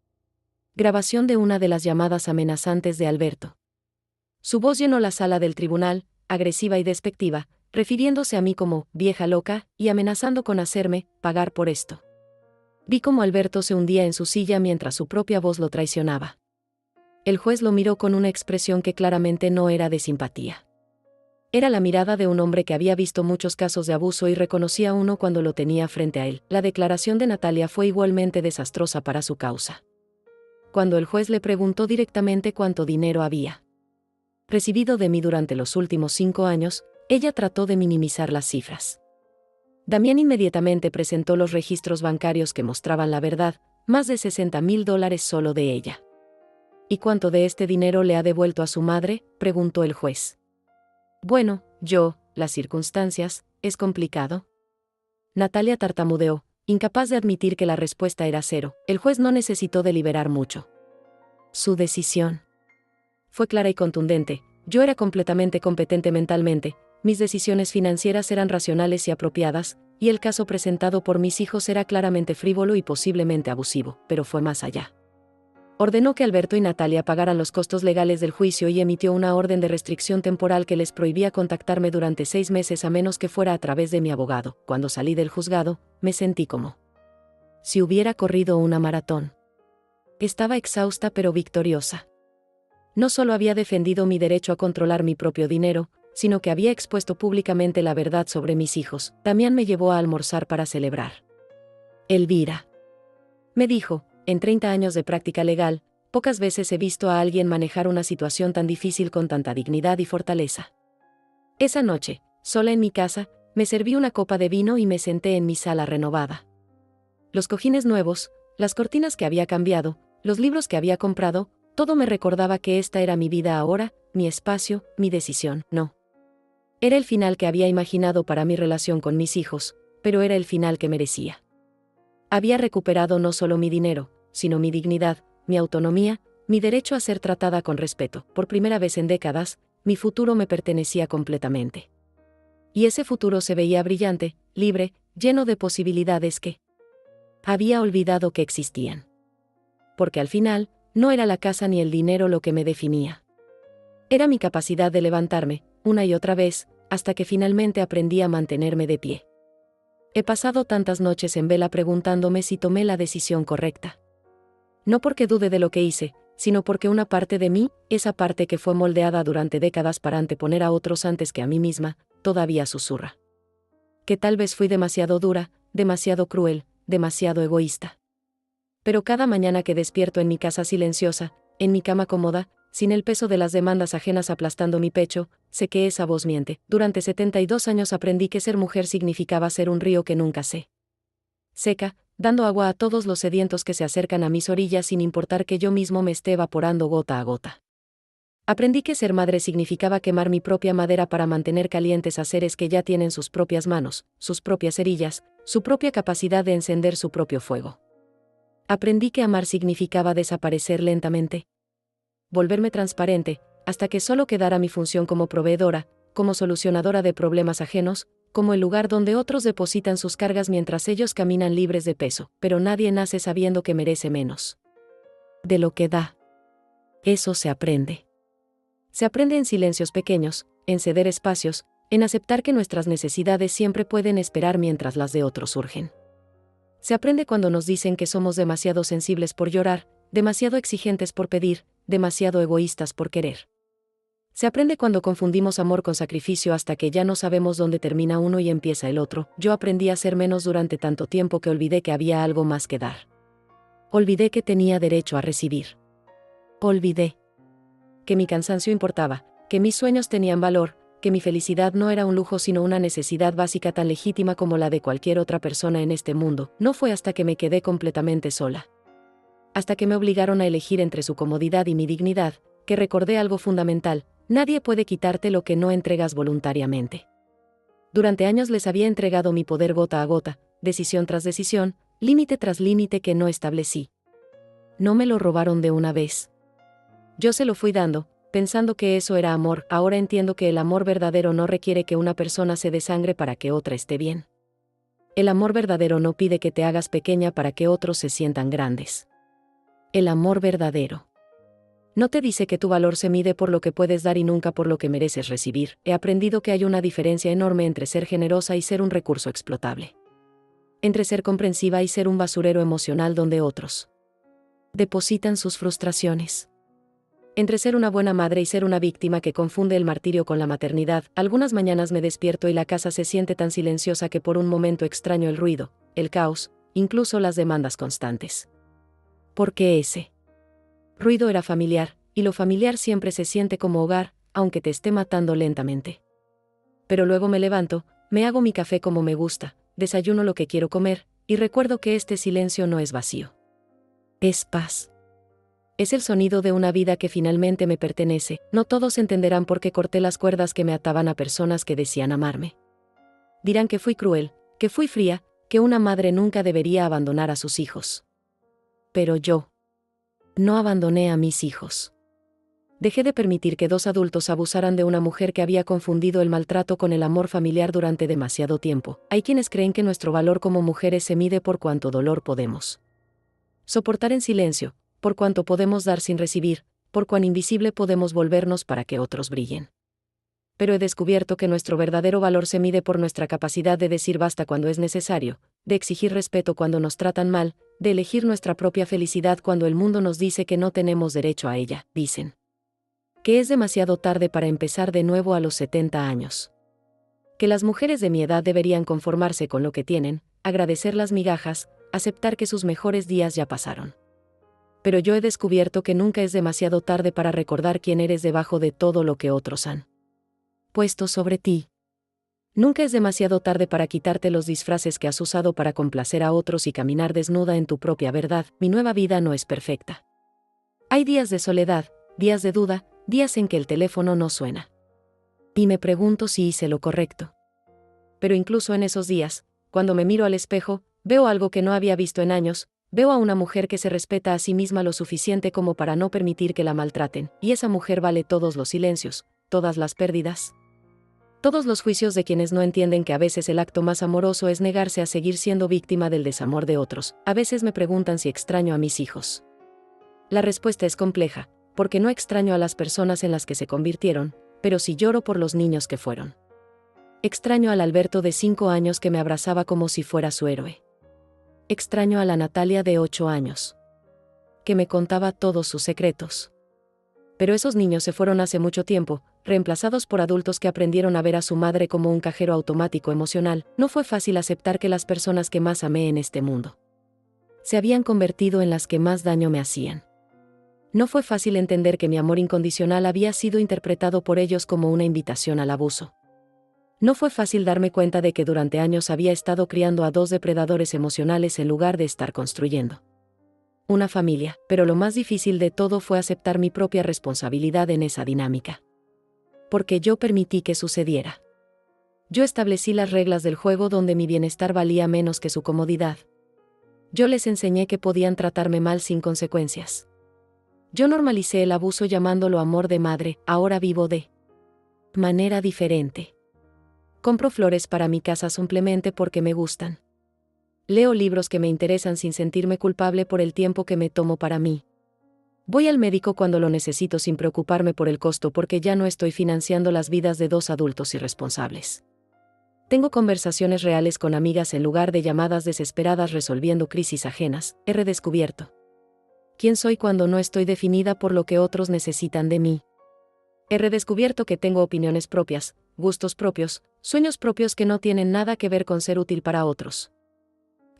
grabación de una de las llamadas amenazantes de Alberto. Su voz llenó la sala del tribunal, agresiva y despectiva, refiriéndose a mí como vieja loca y amenazando con hacerme pagar por esto. Vi cómo Alberto se hundía en su silla mientras su propia voz lo traicionaba. El juez lo miró con una expresión que claramente no era de simpatía. Era la mirada de un hombre que había visto muchos casos de abuso y reconocía uno cuando lo tenía frente a él. La declaración de Natalia fue igualmente desastrosa para su causa. Cuando el juez le preguntó directamente cuánto dinero había recibido de mí durante los últimos 5 años, ella trató de minimizar las cifras. Damián inmediatamente presentó los registros bancarios que mostraban la verdad, más de $60,000 solo de ella. ¿Y cuánto de este dinero le ha devuelto a su madre?, preguntó el juez. Bueno, las circunstancias, ¿es complicado? Natalia tartamudeó, incapaz de admitir que la respuesta era 0. El juez no necesitó deliberar mucho. Su decisión fue clara y contundente. Yo era completamente competente mentalmente, mis decisiones financieras eran racionales y apropiadas, y el caso presentado por mis hijos era claramente frívolo y posiblemente abusivo, pero fue más allá. Ordenó que Alberto y Natalia pagaran los costos legales del juicio y emitió una orden de restricción temporal que les prohibía contactarme durante 6 meses a menos que fuera a través de mi abogado. Cuando salí del juzgado, me sentí como si hubiera corrido una maratón. Estaba exhausta pero victoriosa. No solo había defendido mi derecho a controlar mi propio dinero, sino que había expuesto públicamente la verdad sobre mis hijos. Damián me llevó a almorzar para celebrar. Elvira, me dijo, en 30 años de práctica legal, pocas veces he visto a alguien manejar una situación tan difícil con tanta dignidad y fortaleza. Esa noche, sola en mi casa, me serví una copa de vino y me senté en mi sala renovada. Los cojines nuevos, las cortinas que había cambiado, los libros que había comprado, todo me recordaba que esta era mi vida ahora, mi espacio, mi decisión. No. Era el final que había imaginado para mi relación con mis hijos, pero era el final que merecía. Había recuperado no solo mi dinero, sino mi dignidad, mi autonomía, mi derecho a ser tratada con respeto. Por primera vez en décadas, mi futuro me pertenecía completamente. Y ese futuro se veía brillante, libre, lleno de posibilidades que había olvidado que existían. Porque al final, no era la casa ni el dinero lo que me definía. Era mi capacidad de levantarme, una y otra vez, hasta que finalmente aprendí a mantenerme de pie. He pasado tantas noches en vela preguntándome si tomé la decisión correcta. No porque dude de lo que hice, sino porque una parte de mí, esa parte que fue moldeada durante décadas para anteponer a otros antes que a mí misma, todavía susurra. Que tal vez fui demasiado dura, demasiado cruel, demasiado egoísta. Pero cada mañana que despierto en mi casa silenciosa, en mi cama cómoda, sin el peso de las demandas ajenas aplastando mi pecho, sé que esa voz miente. Durante 72 años aprendí que ser mujer significaba ser un río que nunca seca, dando agua a todos los sedientos que se acercan a mis orillas sin importar que yo mismo me esté evaporando gota a gota. Aprendí que ser madre significaba quemar mi propia madera para mantener calientes a seres que ya tienen sus propias manos, sus propias cerillas, su propia capacidad de encender su propio fuego. Aprendí que amar significaba desaparecer lentamente. Volverme transparente, hasta que solo quedara mi función como proveedora, como solucionadora de problemas ajenos, como el lugar donde otros depositan sus cargas mientras ellos caminan libres de peso, pero nadie nace sabiendo que merece menos de lo que da. Eso se aprende. Se aprende en silencios pequeños, en ceder espacios, en aceptar que nuestras necesidades siempre pueden esperar mientras las de otros surgen. Se aprende cuando nos dicen que somos demasiado sensibles por llorar, demasiado exigentes por pedir, demasiado egoístas por querer. Se aprende cuando confundimos amor con sacrificio hasta que ya no sabemos dónde termina uno y empieza el otro. Yo aprendí a ser menos durante tanto tiempo que olvidé que había algo más que dar. Olvidé que tenía derecho a recibir. Olvidé que mi cansancio importaba, que mis sueños tenían valor, que mi felicidad no era un lujo sino una necesidad básica tan legítima como la de cualquier otra persona en este mundo. No fue hasta que me quedé completamente sola, hasta que me obligaron a elegir entre su comodidad y mi dignidad, que recordé algo fundamental: nadie puede quitarte lo que no entregas voluntariamente. Durante años les había entregado mi poder gota a gota, decisión tras decisión, límite tras límite que no establecí. No me lo robaron de una vez. Yo se lo fui dando, pensando que eso era amor. Ahora entiendo que el amor verdadero no requiere que una persona se desangre para que otra esté bien. El amor verdadero no pide que te hagas pequeña para que otros se sientan grandes. El amor verdadero no te dice que tu valor se mide por lo que puedes dar y nunca por lo que mereces recibir. He aprendido que hay una diferencia enorme entre ser generosa y ser un recurso explotable. Entre ser comprensiva y ser un basurero emocional donde otros depositan sus frustraciones. Entre ser una buena madre y ser una víctima que confunde el martirio con la maternidad. Algunas mañanas me despierto y la casa se siente tan silenciosa que por un momento extraño el ruido, el caos, incluso las demandas constantes. Porque ese ruido era familiar, y lo familiar siempre se siente como hogar, aunque te esté matando lentamente. Pero luego me levanto, me hago mi café como me gusta, desayuno lo que quiero comer, y recuerdo que este silencio no es vacío. Es paz. Es el sonido de una vida que finalmente me pertenece. No todos entenderán por qué corté las cuerdas que me ataban a personas que decían amarme. Dirán que fui cruel, que fui fría, que una madre nunca debería abandonar a sus hijos. Pero yo no abandoné a mis hijos. Dejé de permitir que dos adultos abusaran de una mujer que había confundido el maltrato con el amor familiar durante demasiado tiempo. Hay quienes creen que nuestro valor como mujeres se mide por cuánto dolor podemos soportar en silencio, por cuánto podemos dar sin recibir, por cuán invisible podemos volvernos para que otros brillen. Pero he descubierto que nuestro verdadero valor se mide por nuestra capacidad de decir basta cuando es necesario, de exigir respeto cuando nos tratan mal, de elegir nuestra propia felicidad cuando el mundo nos dice que no tenemos derecho a ella. Dicen que es demasiado tarde para empezar de nuevo a los 70 años. Que las mujeres de mi edad deberían conformarse con lo que tienen, agradecer las migajas, aceptar que sus mejores días ya pasaron. Pero yo he descubierto que nunca es demasiado tarde para recordar quién eres debajo de todo lo que otros han puesto sobre ti. Nunca es demasiado tarde para quitarte los disfraces que has usado para complacer a otros y caminar desnuda en tu propia verdad. Mi nueva vida no es perfecta. Hay días de soledad, días de duda, días en que el teléfono no suena. Y me pregunto si hice lo correcto. Pero incluso en esos días, cuando me miro al espejo, veo algo que no había visto en años. Veo a una mujer que se respeta a sí misma lo suficiente como para no permitir que la maltraten, y esa mujer vale todos los silencios, todas las pérdidas, todos los juicios de quienes no entienden que a veces el acto más amoroso es negarse a seguir siendo víctima del desamor de otros. A veces me preguntan si extraño a mis hijos. La respuesta es compleja, porque no extraño a las personas en las que se convirtieron, pero sí lloro por los niños que fueron. Extraño al Alberto de 5 años que me abrazaba como si fuera su héroe. Extraño a la Natalia de 8 años, que me contaba todos sus secretos. Pero esos niños se fueron hace mucho tiempo, reemplazados por adultos que aprendieron a ver a su madre como un cajero automático emocional. No fue fácil aceptar que las personas que más amé en este mundo se habían convertido en las que más daño me hacían. No fue fácil entender que mi amor incondicional había sido interpretado por ellos como una invitación al abuso. No fue fácil darme cuenta de que durante años había estado criando a 2 depredadores emocionales en lugar de estar construyendo una familia, pero lo más difícil de todo fue aceptar mi propia responsabilidad en esa dinámica. Porque yo permití que sucediera. Yo establecí las reglas del juego donde mi bienestar valía menos que su comodidad. Yo les enseñé que podían tratarme mal sin consecuencias. Yo normalicé el abuso llamándolo amor de madre, ahora vivo de manera diferente. Compro flores para mi casa simplemente porque me gustan. Leo libros que me interesan sin sentirme culpable por el tiempo que me tomo para mí. Voy al médico cuando lo necesito sin preocuparme por el costo porque ya no estoy financiando las vidas de 2 adultos irresponsables. Tengo conversaciones reales con amigas en lugar de llamadas desesperadas resolviendo crisis ajenas. He redescubierto quién soy cuando no estoy definida por lo que otros necesitan de mí. He redescubierto que tengo opiniones propias, gustos propios, sueños propios que no tienen nada que ver con ser útil para otros.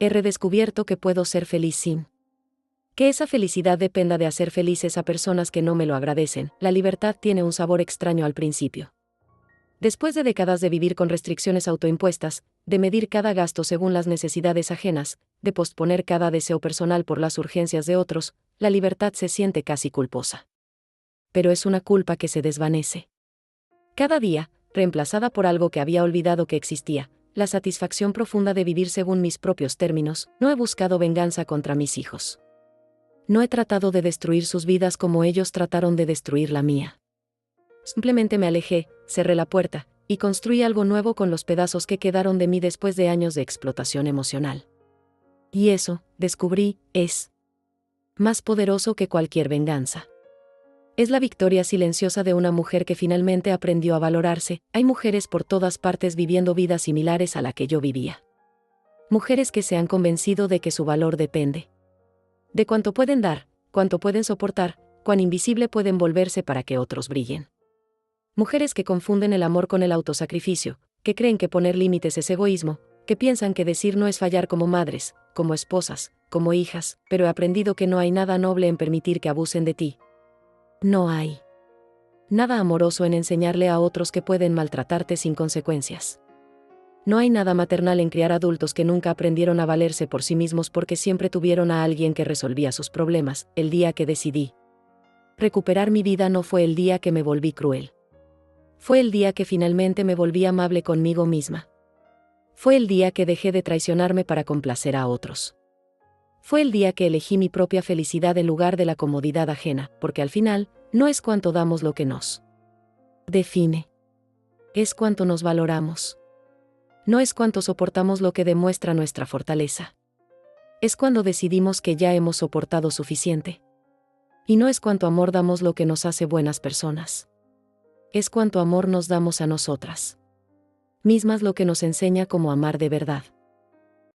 He redescubierto que puedo ser feliz sin que esa felicidad dependa de hacer felices a personas que no me lo agradecen. La libertad tiene un sabor extraño al principio. Después de décadas de vivir con restricciones autoimpuestas, de medir cada gasto según las necesidades ajenas, de posponer cada deseo personal por las urgencias de otros, la libertad se siente casi culposa. Pero es una culpa que se desvanece. Cada día, reemplazada por algo que había olvidado que existía, la satisfacción profunda de vivir según mis propios términos. No he buscado venganza contra mis hijos. No he tratado de destruir sus vidas como ellos trataron de destruir la mía. Simplemente me alejé, cerré la puerta, y construí algo nuevo con los pedazos que quedaron de mí después de años de explotación emocional. Y eso, descubrí, es más poderoso que cualquier venganza. Es la victoria silenciosa de una mujer que finalmente aprendió a valorarse. Hay mujeres por todas partes viviendo vidas similares a la que yo vivía. Mujeres que se han convencido de que su valor depende de cuánto pueden dar, cuánto pueden soportar, cuán invisible pueden volverse para que otros brillen. Mujeres que confunden el amor con el autosacrificio, que creen que poner límites es egoísmo, que piensan que decir no es fallar como madres, como esposas, como hijas, pero he aprendido que no hay nada noble en permitir que abusen de ti. No hay nada amoroso en enseñarle a otros que pueden maltratarte sin consecuencias. No hay nada maternal en criar adultos que nunca aprendieron a valerse por sí mismos porque siempre tuvieron a alguien que resolvía sus problemas. El día que decidí recuperar mi vida no fue el día que me volví cruel. Fue el día que finalmente me volví amable conmigo misma. Fue el día que dejé de traicionarme para complacer a otros. Fue el día que elegí mi propia felicidad en lugar de la comodidad ajena, porque al final, no es cuánto damos lo que nos define. Es cuánto nos valoramos. No es cuánto soportamos lo que demuestra nuestra fortaleza. Es cuando decidimos que ya hemos soportado suficiente. Y no es cuánto amor damos lo que nos hace buenas personas. Es cuánto amor nos damos a nosotras mismas lo que nos enseña cómo amar de verdad.